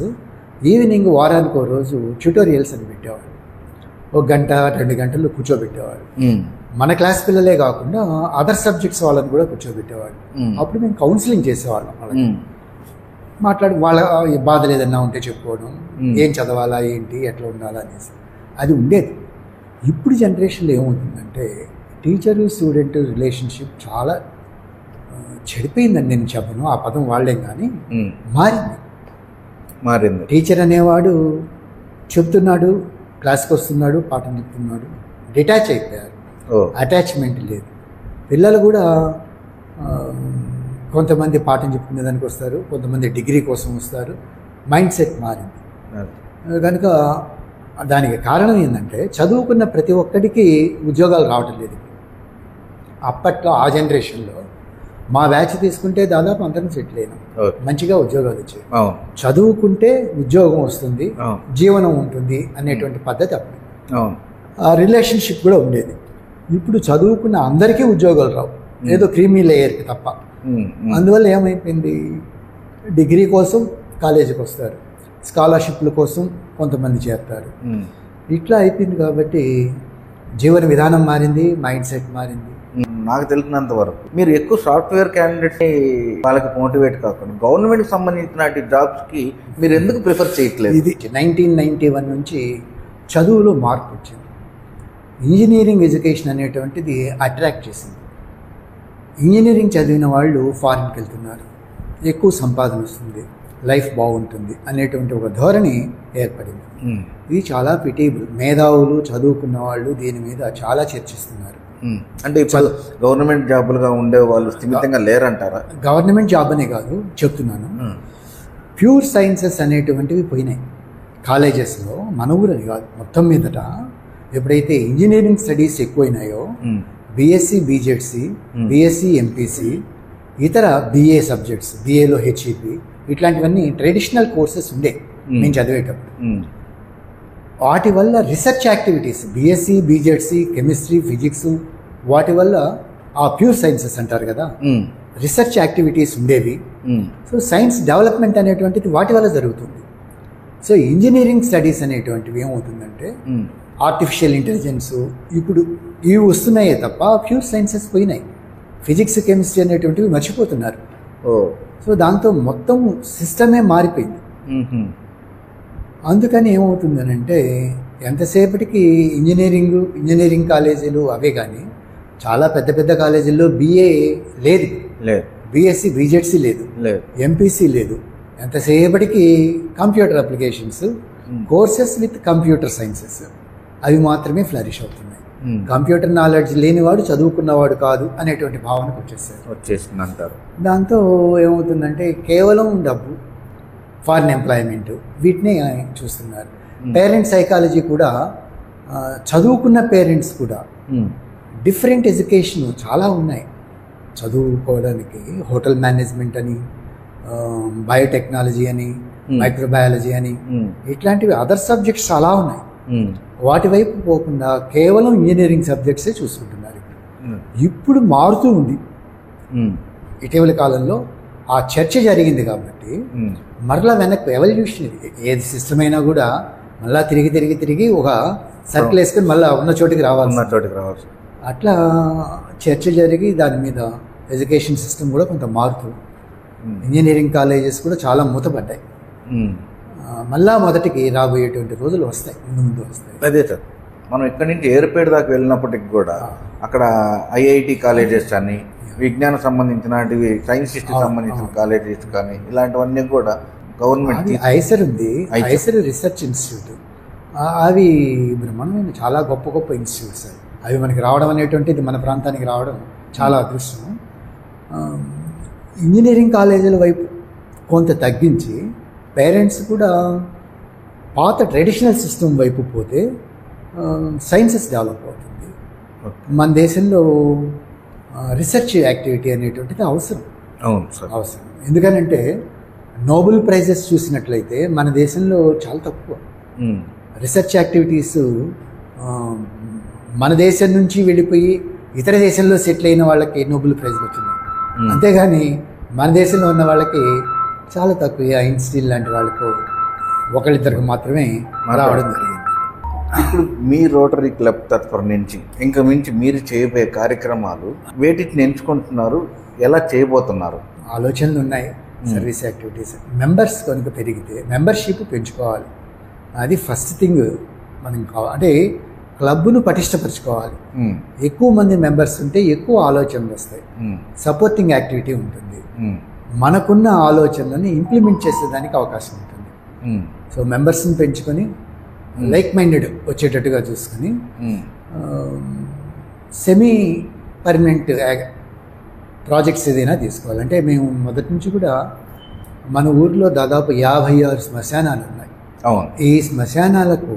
evening వారానికి ఒక రోజు ట్యూటోరియల్స్ అని పెట్టేవాడు. 1 గంట 2 గంటలు కూర్చోబెట్టేవాడు. మన క్లాస్ పిల్లలే కాకుండా అదర్ సబ్జెక్ట్స్ వాళ్ళని కూడా కూర్చోబెట్టేవాడు. అప్పుడు మేము కౌన్సిలింగ్ చేసేవాళ్ళం. వాళ్ళకి మాట్లాడి వాళ్ళ బాధలు ఏదన్నా ఉంటే చెప్పుకోవడం, ఏం చదవాలా ఏంటి ఎట్లా ఉండాలా అనేసి అది ఉండేది. ఇప్పుడు జనరేషన్లో ఏమవుతుందంటే టీచరు స్టూడెంట్ రిలేషన్షిప్ చాలా చెడిపోయిందని నేను చెప్పను, ఆ పదం వాళ్ళేం కానీ మారింది. మారింది. టీచర్ అనేవాడు చెప్తున్నాడు, క్లాస్కి వస్తున్నాడు, పాఠం చెప్తున్నాడు, డిటాచ్ అయిపోయారు. అటాచ్మెంట్ లేదు. పిల్లలు కూడా కొంతమంది పాఠం చెప్పుకునే దానికి వస్తారు, కొంతమంది డిగ్రీ కోసం వస్తారు. మైండ్ సెట్ మారింది. కనుక దానికి కారణం ఏంటంటే చదువుకున్న ప్రతి ఒక్కడికి ఉద్యోగాలు రావటం లేదు. అప్పట్లో ఆ జనరేషన్లో మా బ్యాచ్ తీసుకుంటే దాదాపు అందరం సెటిల్ అయినాం, మంచిగా ఉద్యోగాలు వచ్చాయి. చదువుకుంటే ఉద్యోగం వస్తుంది, జీవనం ఉంటుంది అనేటువంటి పద్ధతి అప్పుడు. ఆ రిలేషన్షిప్ కూడా ఉండేది. ఇప్పుడు చదువుకున్న అందరికీ ఉద్యోగాలు రావు, ఏదో క్రీమీ లేయర్కి తప్ప. అందువల్ల ఏమైపోయింది, డిగ్రీ కోసం కాలేజీకి వస్తారు, స్కాలర్షిప్ల కోసం కొంతమంది చేస్తారు. ఇట్లా అయిపోయింది. కాబట్టి జీవన విధానం మారింది, మైండ్ సెట్ మారింది. నాకు తెలిసినంత వరకు మీరు ఎక్కువ సాఫ్ట్వేర్ క్యాండిడేట్ని వాళ్ళకి మోటివేట్ కాకుండా గవర్నమెంట్కి సంబంధించిన జాబ్స్కి మీరు ఎందుకు ప్రిఫర్ చేయట్లేదు? ఇది 1991 నుంచి చదువులో మార్పు వచ్చింది. ఇంజనీరింగ్ ఎడ్యుకేషన్ అనేటువంటిది అట్రాక్ట్ చేసింది. ఇంజనీరింగ్ చదివిన వాళ్ళు ఫారిన్కి వెళ్తున్నారు, ఎక్కువ సంపాదన వస్తుంది, లైఫ్ బాగుంటుంది అనేటువంటి ఒక ధోరణి ఏర్పడింది. ఇది చాలా పిటీబుల్. మేధావులు చదువుకున్న వాళ్ళు దీని మీద చాలా చర్చిస్తున్నారు. అంటే ఇప్పుడు గవర్నమెంట్ జాబులుగా ఉండే వాళ్ళు స్థిమితంగా లేరంటారా? గవర్నమెంట్ జాబ్ అనే కాదు చెప్తున్నాను, ప్యూర్ సైన్సెస్ అనేటువంటివి పోయినాయి కాలేజెస్లో. మన ఊరని కాదు, మొత్తం మీదట ఎప్పుడైతే ఇంజనీరింగ్ స్టడీస్ ఎక్కువైనాయో బీఎస్సీ బీజెడ్సీ, బీఎస్సీ ఎంపీసీ, ఇతర బీఏ సబ్జెక్ట్స్, బీఏలో హెచ్ఈపీ ఇట్లాంటివన్నీ ట్రెడిషనల్ కోర్సెస్ ఉండే నేను చదివేటప్పుడు. వాటి వల్ల research activities, BSc BZC, chemistry, physics, వాటి వల్ల ఆ ప్యూర్ సైన్సెస్ అంటారు కదా, రీసెర్చ్ యాక్టివిటీస్ ఉండేవి. సో సైన్స్ డెవలప్మెంట్ అనేటువంటిది వాటి వల్ల జరుగుతుంది. సో ఇంజనీరింగ్ స్టడీస్ అనేటువంటివి ఏమవుతుందంటే ఆర్టిఫిషియల్ ఇంటెలిజెన్స్ ఇప్పుడు ఇవి వస్తున్నాయే తప్ప ప్యూర్ సైన్సెస్ పోయినాయి. ఫిజిక్స్ కెమిస్ట్రీ అనేటువంటివి మర్చిపోతున్నారు. సో దాంతో మొత్తం సిస్టమే మారిపోయింది. అందుకని ఏమవుతుందనంటే ఎంతసేపటికి ఇంజనీరింగ్ కాలేజీలు అవే కానీ చాలా పెద్ద పెద్ద కాలేజీల్లో బీఏ లేదు, బీఎస్సీ బీజెడ్సీ లేదు, ఎంపీసీ లేదు. ఎంతసేపటికి computer applications courses with computer sciences అవి మాత్రమే ఫ్లరిష్ అవుతున్నాయి. కంప్యూటర్ నాలెడ్జ్ లేనివాడు చదువుకున్నవాడు కాదు అనేటువంటి భావనకు వచ్చేసింది అంటారు. దాంతో ఏమవుతుందంటే కేవలం డబ్బు, ఫారిన్ ఎంప్లాయ్మెంట్ వీటిని చూస్తున్నారు. పేరెంట్స్ సైకాలజీ కూడా, చదువుకున్న పేరెంట్స్ కూడా డిఫరెంట్ ఎడ్యుకేషన్ చాలా ఉన్నాయి చదువుకోవడానికి. హోటల్ మేనేజ్మెంట్ అని, బయోటెక్నాలజీ అని, మైక్రోబయాలజీ అని, ఇట్లాంటివి అదర్ సబ్జెక్ట్స్ చాలా ఉన్నాయి. వాటి వైపు పోకుండా కేవలం ఇంజనీరింగ్ సబ్జెక్ట్సే చూసుకుంటున్నారు. ఇప్పుడు మారుతూ ఉంది. ఇటీవల కాలంలో ఆ చర్చ జరిగింది కాబట్టి మరలా వెనక్కి ఎవల్యూషన్, ఏది సిస్టమ్ అయినా కూడా మళ్ళీ తిరిగి ఒక సర్కిల్ వేసుకొని మళ్ళీ ఉన్న చోటికి రావాలి. అట్లా చర్చ జరిగి దాని మీద ఎడ్యుకేషన్ సిస్టమ్ కూడా కొంత మారుతూ ఇంజనీరింగ్ కాలేజెస్ కూడా చాలా మూతపడ్డాయి. మళ్ళా మొదటికి రాబోయేటువంటి రోజులు వస్తాయి, ముందు వస్తాయి. అదే సార్, మనం ఇక్కడి నుంచి ఏర్పేట దాకా వెళ్ళినప్పటికి కూడా అక్కడ ఐఐటి కాలేజెస్ అని, విజ్ఞాన సంబంధించినవి, సైన్స్ సంబంధించిన కాలేజెస్ కానీ ఇలాంటివన్నీ కూడా గవర్నమెంట్. ఐసర్ ఉంది, ఐసర్ రీసెర్చ్ ఇన్స్టిట్యూట్. అవి బ్రహ్మాండమైన చాలా గొప్ప గొప్ప ఇన్స్టిట్యూట్స్. అవి మనకి రావడం అనేటువంటిది, మన ప్రాంతానికి రావడం చాలా అదృష్టం. ఇంజనీరింగ్ కాలేజీల వైపు కొంత తగ్గించి పేరెంట్స్ కూడా పాత ట్రెడిషనల్ సిస్టమ్ వైపు పోతే సైన్సెస్ డెవలప్ అవుతుంది. మన దేశంలో రీసెర్చ్ యాక్టివిటీ అనేటువంటిది అవసరం. ఎందుకనంటే నోబెల్ ప్రైజెస్ చూసినట్లయితే మన దేశంలో చాలా తక్కువ రీసెర్చ్ యాక్టివిటీస్. మన దేశం నుంచి వెళ్ళిపోయి ఇతర దేశంలో సెటిల్ అయిన వాళ్ళకి నోబెల్ ప్రైజ్లు వచ్చింది, అంతేగాని మన దేశంలో ఉన్న వాళ్ళకి చాలా తక్కువ. ఐన్స్టీన్ లాంటి వాళ్ళకు ఒకళ్ళిద్దరికి మాత్రమే రావడం జరిగింది. ఇప్పుడు మీ రోటరీ క్లబ్ తరఫు నుంచి ఇంకా మించి మీరు చేయబోయే కార్యక్రమాలు వేటిని ఎంచుకుంటున్నారు, ఎలా చేయబోతున్నారు? ఆలోచనలు ఉన్నాయి. సర్వీస్ యాక్టివిటీస్, మెంబర్స్ కనుక పెరిగితే మెంబర్షిప్ పెంచుకోవాలి. అది ఫస్ట్ థింగ్ మనం కావాలి. అంటే క్లబ్ను పటిష్టపరచుకోవాలి. ఎక్కువ మంది మెంబర్స్ ఉంటే ఎక్కువ ఆలోచనలు వస్తాయి, సపోర్టింగ్ యాక్టివిటీ ఉంటుంది, మనకున్న ఆలోచనలను ఇంప్లిమెంట్ చేసేదానికి అవకాశం ఉంటుంది. సో మెంబర్స్ని పెంచుకొని లైక్ మైండెడ్ వచ్చేటట్టుగా చూసుకొని సెమీ పర్మనెంట్ ప్రాజెక్ట్స్ ఏదైనా తీసుకోవాలంటే మేము మొదటి నుంచి కూడా మన ఊర్లో దాదాపు 56 శ్మశానాలు ఉన్నాయి. ఈ శ్మశానాలకు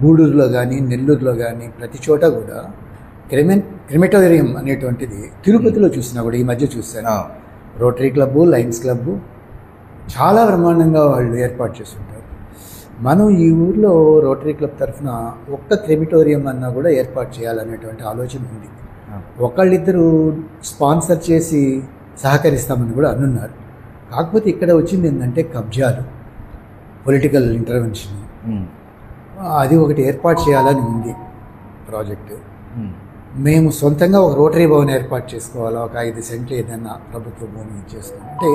గూడూరులో కానీ నెల్లూరులో కానీ ప్రతి చోట కూడా క్రిమెటోరియం అనేటువంటిది తిరుపతిలో చూసినా కూడా ఈ మధ్య చూశాను. రోటరీ క్లబ్బు, లయన్స్ క్లబ్బు చాలా బ్రహ్మాండంగా వాళ్ళు ఏర్పాటు చేస్తుంటారు. మనం ఈ ఊర్లో రోటరీ క్లబ్ తరఫున ఒక్క క్రిమిటోరియం అన్నా కూడా ఏర్పాటు చేయాలనేటువంటి ఆలోచన ఉంది. ఒకళ్ళిద్దరు స్పాన్సర్ చేసి సహకరిస్తామని కూడా అనున్నారు. కాకపోతే ఇక్కడ వచ్చింది ఏంటంటే కబ్జాలు, పొలిటికల్ ఇంటర్వెన్షన్, అది ఒకటి ఏర్పాటు చేయాలని ఉంది ప్రాజెక్టు. మేము సొంతంగా ఒక రోటరీ భవన్ ఏర్పాటు చేసుకోవాలా, ఒక 5 సెంట్లు ఏదైనా ప్రభుత్వ భూమి ఇచ్చేసుకోవాలి అంటే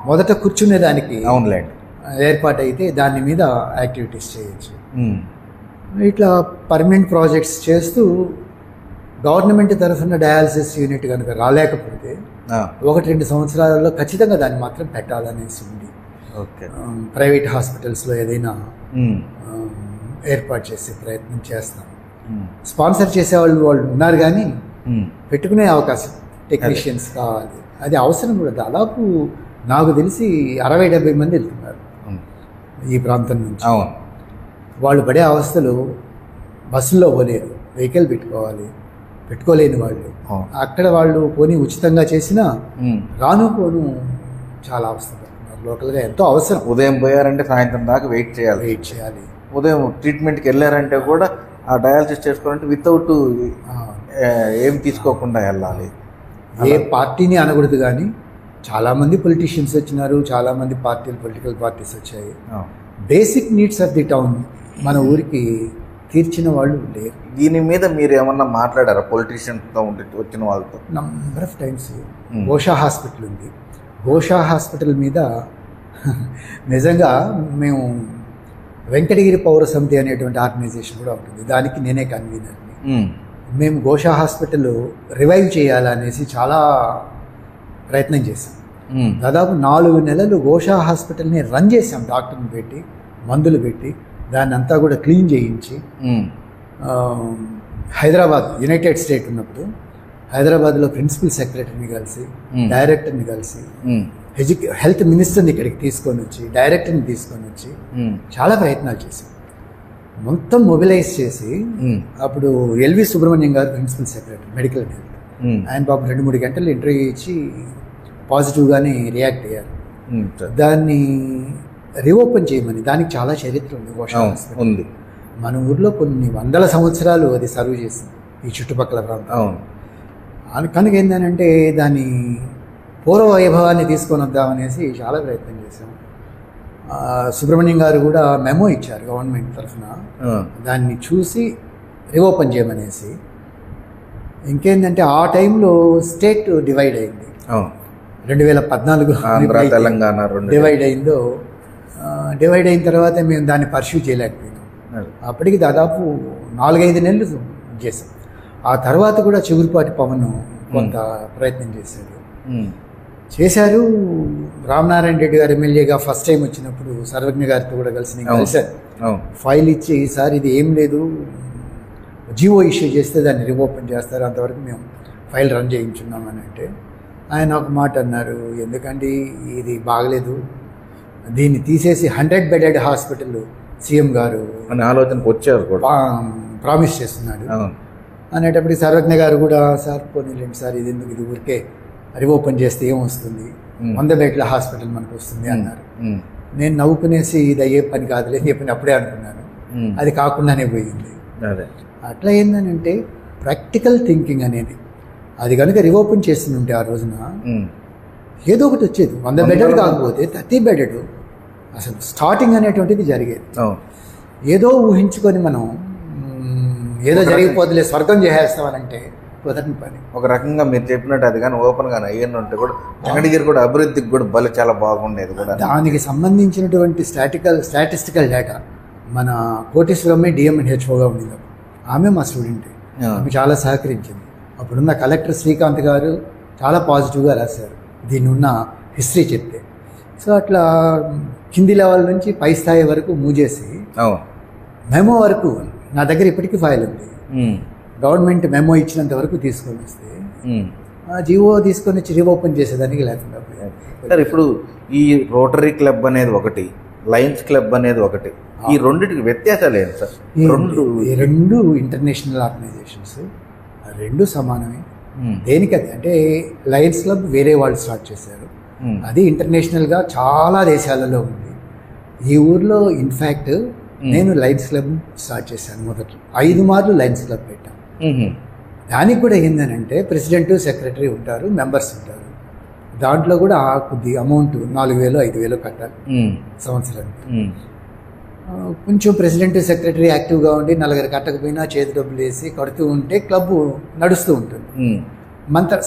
మొదట కూర్చునే దానికి ఏర్పాటు అయితే దాని మీద యాక్టివిటీస్ చేయొచ్చు. ఇట్లా పర్మనెంట్ ప్రాజెక్ట్స్ చేస్తూ గవర్నమెంట్ తరఫున డయాలసిస్ యూనిట్ కనుక రాలేకపోతే 1-2 సంవత్సరాలలో ఖచ్చితంగా దాన్ని మాత్రం పెట్టాలనేసి ఉంది. ప్రైవేట్ హాస్పిటల్స్లో ఏదైనా ఏర్పాటు చేసే ప్రయత్నం చేస్తాం. స్పాన్సర్ చేసేవాళ్ళు ఉన్నారు కానీ పెట్టుకునే అవకాశం టెక్నీషియన్స్ కావాలి. అది అవసరం కూడా. దాదాపు నాకు తెలిసి 60-70 మంది వెళ్తున్నారు ఈ ప్రాంతం నుంచి. వాళ్ళు పడే అవస్థలు బస్సుల్లో పోలేరు, వెహికల్ పెట్టుకోలేని వాళ్ళు. అక్కడ వాళ్ళు పోనీ ఉచితంగా చేసినా రాను పోను చాలా అవస్థ పడుతున్నారు. లోకల్గా ఎంతో అవసరం. ఉదయం పోయారంటే సాయంత్రం దాకా వెయిట్ చేయాలి. ఉదయం ట్రీట్మెంట్కి వెళ్ళారంటే కూడా ఆ డయాలసిస్ చేసుకోవాలంటే వితౌట్ ఏం తీసుకోకుండా వెళ్ళాలి. ఏ పార్టీని అనకూడదు కానీ చాలామంది పొలిటీషియన్స్ వచ్చినారు, చాలామంది పొలిటికల్ పార్టీస్ వచ్చాయి. Basic needs of the town మన ఊరికి తీర్చిన వాళ్ళు లేరు. దీని మీద మీరు ఏమన్నా మాట్లాడారా పొలిటీషియన్స్తో వచ్చిన వాళ్ళతో? Number of times. Gosha hospital ఉంది. గోషా హాస్పిటల్ మీద నిజంగా మేము వెంకటగిరి పౌర సమితి అనేటువంటి ఆర్గనైజేషన్ కూడా ఉంటుంది. దానికి నేనే కన్వీనర్ని. మేము గోషా హాస్పిటల్ రివైవ్ చేయాలనేసి చాలా ప్రయత్నం చేశాం. దాదాపు 4 నెలలు గోషా హాస్పిటల్ని రన్ చేసాం. డాక్టర్ని పెట్టి, మందులు పెట్టి, దాన్ని అంతా కూడా క్లీన్ చేయించి హైదరాబాద్ యునైటెడ్ స్టేట్ ఉన్నప్పుడు హైదరాబాద్లో ప్రిన్సిపల్ సెక్రటరీని కలిసి, డైరెక్టర్ని కలిసి, హెల్త్ మినిస్టర్ని ఇక్కడికి తీసుకొని వచ్చి, డైరెక్టర్ని తీసుకొని వచ్చి చాలా ప్రయత్నాలు చేశాం. మొత్తం మొబిలైజ్ చేసి అప్పుడు ఎల్వి సుబ్రహ్మణ్యం గారు ప్రిన్సిపల్ సెక్రటరీ మెడికల్ హెల్త్, ఆయన పాపం 2-3 గంటలు ఇంటర్వ్యూ ఇచ్చి పాజిటివ్గానే రియాక్ట్ అయ్యారు. దాన్ని రీఓపెన్ చేయమని. దానికి చాలా చరిత్ర ఉంది. గోషా హాస్పిటల్ ఉంది. మన ఊర్లో కొన్ని 100 సంవత్సరాలు అది సర్వ్ చేసింది ఈ చుట్టుపక్కల ప్రాంతం. కనుక ఏంటంటే దాని పూర్వ వైభవాన్ని తీసుకొని వద్దామనేసి చాలా ప్రయత్నం చేశాం. సుబ్రహ్మణ్యం గారు కూడా మెమో ఇచ్చారు గవర్నమెంట్ తరఫున, దాన్ని చూసి రీఓపెన్ చేయమనేసి. ఇంకేంటంటే ఆ టైంలో స్టేట్ డివైడ్ అయింది. 2014 తెలంగాణ డివైడ్ అయిందో, డివైడ్ అయిన తర్వాత మేము దాన్ని పర్స్యూ చేయలేకపోయినాం. అప్పటికి దాదాపు 4-5 నెలలు చేశాం. ఆ తర్వాత కూడా చిగురుపాటి పవన్ కొంత ప్రయత్నం చేశారు. రామనారాయణ రెడ్డి గారు ఎమ్మెల్యేగా ఫస్ట్ టైం వచ్చినప్పుడు సర్వజ్ఞ గారితో కూడా కలిసి నేను కలిశాను. ఫైల్ ఇచ్చి, ఈసారి ఇది ఏం లేదు, జీవో ఇష్యూ చేస్తే దాన్ని రీఓపెన్ చేస్తారు, అంతవరకు మేము ఫైల్ రన్ చేయించున్నామని అంటే ఆయన ఒక మాట అన్నారు, ఎందుకండి ఇది బాగలేదు, దీన్ని తీసేసి 100 బెడెడ్ హాస్పిటల్ సీఎం గారు అనే ఆలోచనకు వచ్చారు, ప్రామిస్ చేస్తున్నాడు అనేటప్పటికి సర్వజ్ఞ గారు కూడా, సార్ పోనీలేండి సార్, ఇది ఎందుకు, ఇది ఊరికే రీఓపెన్ చేస్తే ఏమొస్తుంది, 100 బెడ్ల హాస్పిటల్ మనకు వస్తుంది అన్నారు. నేను నవ్వుకునేసి ఇది అయ్యే పని కాదులే చెప్పని అప్పుడే అనుకున్నాను. అది కాకుండానే పోయింది. అట్లా ఏంటంటే ప్రాక్టికల్ థింకింగ్ అనేది, అది కనుక రీఓపెన్ చేసి ఉంటే ఆ రోజున ఏదో ఒకటి వచ్చేది. 100 బెడెడ్ కాకపోతే 30 బెడెడ్ అసలు స్టార్టింగ్ అనేటువంటిది జరిగేది. ఏదో ఊహించుకొని మనం ఏదో జరిగిపోతులే స్వర్గం చేసేస్తామనంటే కుదరని పని. ఒక రకంగా మీరు చెప్పినట్టు అది కానీ ఓపెన్గా అయ్యని ఉంటే కూడా వెంకటగిరి కూడా అభివృద్ధికి కూడా బలి చాలా బాగుండేది కూడా. దానికి సంబంధించినటువంటి స్టాటిస్టికల్ డేటా మన కోటేశ్వరమ్మే డిఎంఎన్హెచ్ఓగా ఉండేది. ఆమె మా స్టూడెంట్, ఆమె చాలా సహకరించింది. అప్పుడున్న కలెక్టర్ శ్రీకాంత్ గారు చాలా పాజిటివ్గా రాశారు దీన్ని ఉన్న హిస్టరీ చెప్తే. సో అట్లా కింది లెవెల్ నుంచి పై స్థాయి వరకు మూవ్ చేసి అవును. మెమో వరకు నా దగ్గర ఇప్పటికీ ఫైల్ ఉంది. గవర్నమెంట్ మెమో ఇచ్చినంత వరకు తీసుకొని వస్తే ఆ జీవో తీసుకొని వచ్చి రీఓపెన్ చేసేదానికి లేకుండా పోయాను. సార్ ఇప్పుడు ఈ రోటరీ క్లబ్ అనేది ఒకటి, లయన్స్ క్లబ్ అనేది ఒకటి, ఈ రెండింటికి వ్యత్యాసాలు ఏంటి సార్? ఈ రెండు ఇంటర్నేషనల్ ఆర్గనైజేషన్స్, రెండు సమానమే. దేనికది అంటే లయన్స్ క్లబ్ వేరే వాళ్ళు స్టార్ట్ చేశారు, అది ఇంటర్నేషనల్గా చాలా దేశాలలో ఉంది. ఈ ఊర్లో ఇన్ఫ్యాక్ట్ నేను లయన్స్ క్లబ్ స్టార్ట్ చేశాను. మొదట్లో 5 మార్లు లయన్స్ క్లబ్ పెట్టాను. దానికి కూడా ఏంటంటే ప్రెసిడెంట్, సెక్రటరీ ఉంటారు, మెంబర్స్ ఉంటారు. దాంట్లో కూడా కొద్ది అమౌంట్ 4,000 5,000 కట్టాలి సంవత్సరానికి. కొంచెం ప్రెసిడెంట్, సెక్రటరీ యాక్టివ్గా ఉండి నలుగురు కట్టకపోయినా చేతి డబ్బులు వేసి కడుతూ ఉంటే క్లబ్ నడుస్తూ ఉంటుంది.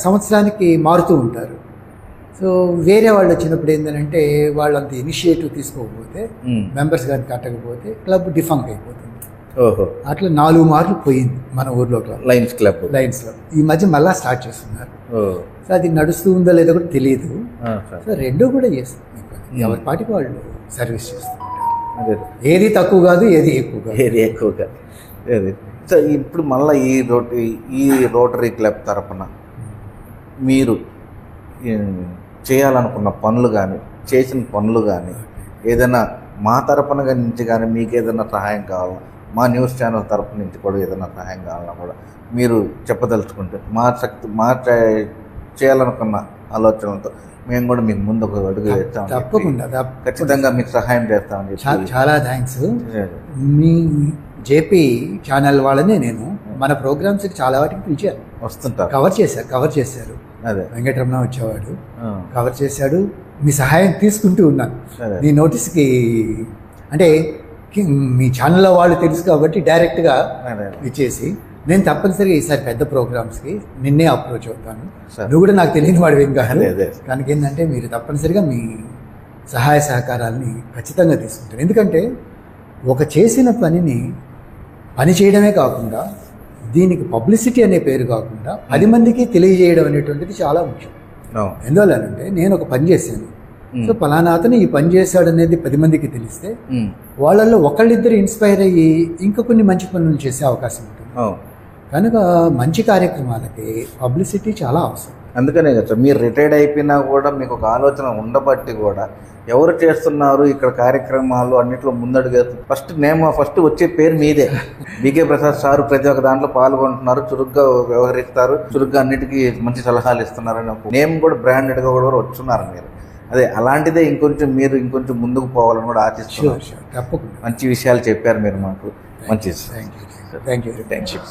సంవత్సరానికి మారుతూ ఉంటారు. సో వేరే వాళ్ళు వచ్చినప్పుడు ఏంటంటే వాళ్ళు అంత ఇనిషియేటివ్ తీసుకోకపోతే, మెంబర్స్ కానీ కట్టకపోతే క్లబ్ డిఫంక్ అయిపోతుంది. అట్లా 4 మార్లు పోయింది మన ఊర్లో క్లబ్, లయన్స్ క్లబ్. ఈ మధ్య మళ్ళీ స్టార్ట్ చేస్తున్నారు. సో అది నడుస్తూ ఉందో లేదో కూడా తెలియదు. సో రెండు కూడా చేస్తుంది, ఎవరి పాటికి వాళ్ళు సర్వీస్ చేస్తుంటారు. ఏది తక్కువ కాదు, ఏది ఎక్కువ కాదు. సో ఇప్పుడు మళ్ళీ ఈ రోటరీ క్లబ్ తరఫున మీరు చేయాలనుకున్న పనులు కానీ, చేసిన పనులు కానీ, ఏదైనా మా తరఫున నుంచి కానీ మీకు ఏదైనా సహాయం కావాలన్నా, మా న్యూస్ ఛానల్ తరఫు నుంచి కూడా ఏదైనా సహాయం కావాలన్నా కూడా మీరు చెప్పదలుచుకుంటే మా చేయాలనుకున్న ఆలోచనలతో మేము కూడా మీకు ముందు ఒక అడుగు వేస్తాం. తప్పకుండా ఖచ్చితంగా మీకు సహాయం చేస్తామని చెప్పి చాలా థ్యాంక్స్. మీ జేపీ ఛానల్ వాళ్ళనే నేను మన ప్రోగ్రామ్స్కి చాలా వాటికి పిలిచాను, వస్తుంటారు, కవర్ చేశారు. అదే వెంకటరమణ వచ్చేవాడు, కవర్ చేశాడు. మీ సహాయం తీసుకుంటూ ఉన్నాను. మీ నోటీస్కి అంటే మీ ఛానల్లో వాళ్ళు తెలుసు కాబట్టి డైరెక్ట్గా ఇచ్చేసి, నేను తప్పనిసరిగా ఈసారి పెద్ద ప్రోగ్రామ్స్కి నిన్నే అప్రోచ్ అవుతాను. నువ్వు కూడా నాకు తెలియని వాడు ఏం కాదు. కనుక ఏంటంటే మీరు తప్పనిసరిగా మీ సహాయ సహకారాలని ఖచ్చితంగా తీసుకుంటారు. ఎందుకంటే ఒక చేసిన పనిని పని చేయడమే కాకుండా దీనికి పబ్లిసిటీ అనే పేరు కాకుండా 10 మందికి తెలియజేయడం అనేటువంటిది చాలా ముఖ్యం. ఎందువల్లంటే నేను ఒక పని చేశాను, సో పలానా అతను ఈ పని చేశాడు అనేది 10 మందికి తెలిస్తే వాళ్ళల్లో ఒకళ్ళిద్దరు ఇన్స్పైర్ అయ్యి ఇంకా కొన్ని మంచి పనులు చేసే అవకాశం ఉంటుంది. కనుక మంచి కార్యక్రమాలకి పబ్లిసిటీ చాలా అవసరం. అందుకనే కదా మీరు రిటైర్డ్ అయిపోయినా కూడా మీకు ఒక ఆలోచన ఉండబట్టి కూడా ఎవరు చేస్తున్నారు ఇక్కడ కార్యక్రమాలు అన్నింటిలో ముందడుగు ఫస్ట్ వచ్చే పేరు మీదే. బీకే ప్రసాద్ సార్ ప్రతి ఒక్క దాంట్లో పాల్గొంటున్నారు, చురుగ్గా వ్యవహరిస్తారు, చురుగ్గా అన్నిటికీ మంచి సలహాలు ఇస్తున్నారు అని నేమ్ కూడా బ్రాండెడ్గా కూడా వచ్చున్నారు మీరు. అదే అలాంటిదే ఇంకొంచెం ముందుకు పోవాలని కూడా ఆశిస్తున్నారు. తప్పకుండా మంచి విషయాలు చెప్పారు మీరు మాకు. మంచి థ్యాంక్ యూ.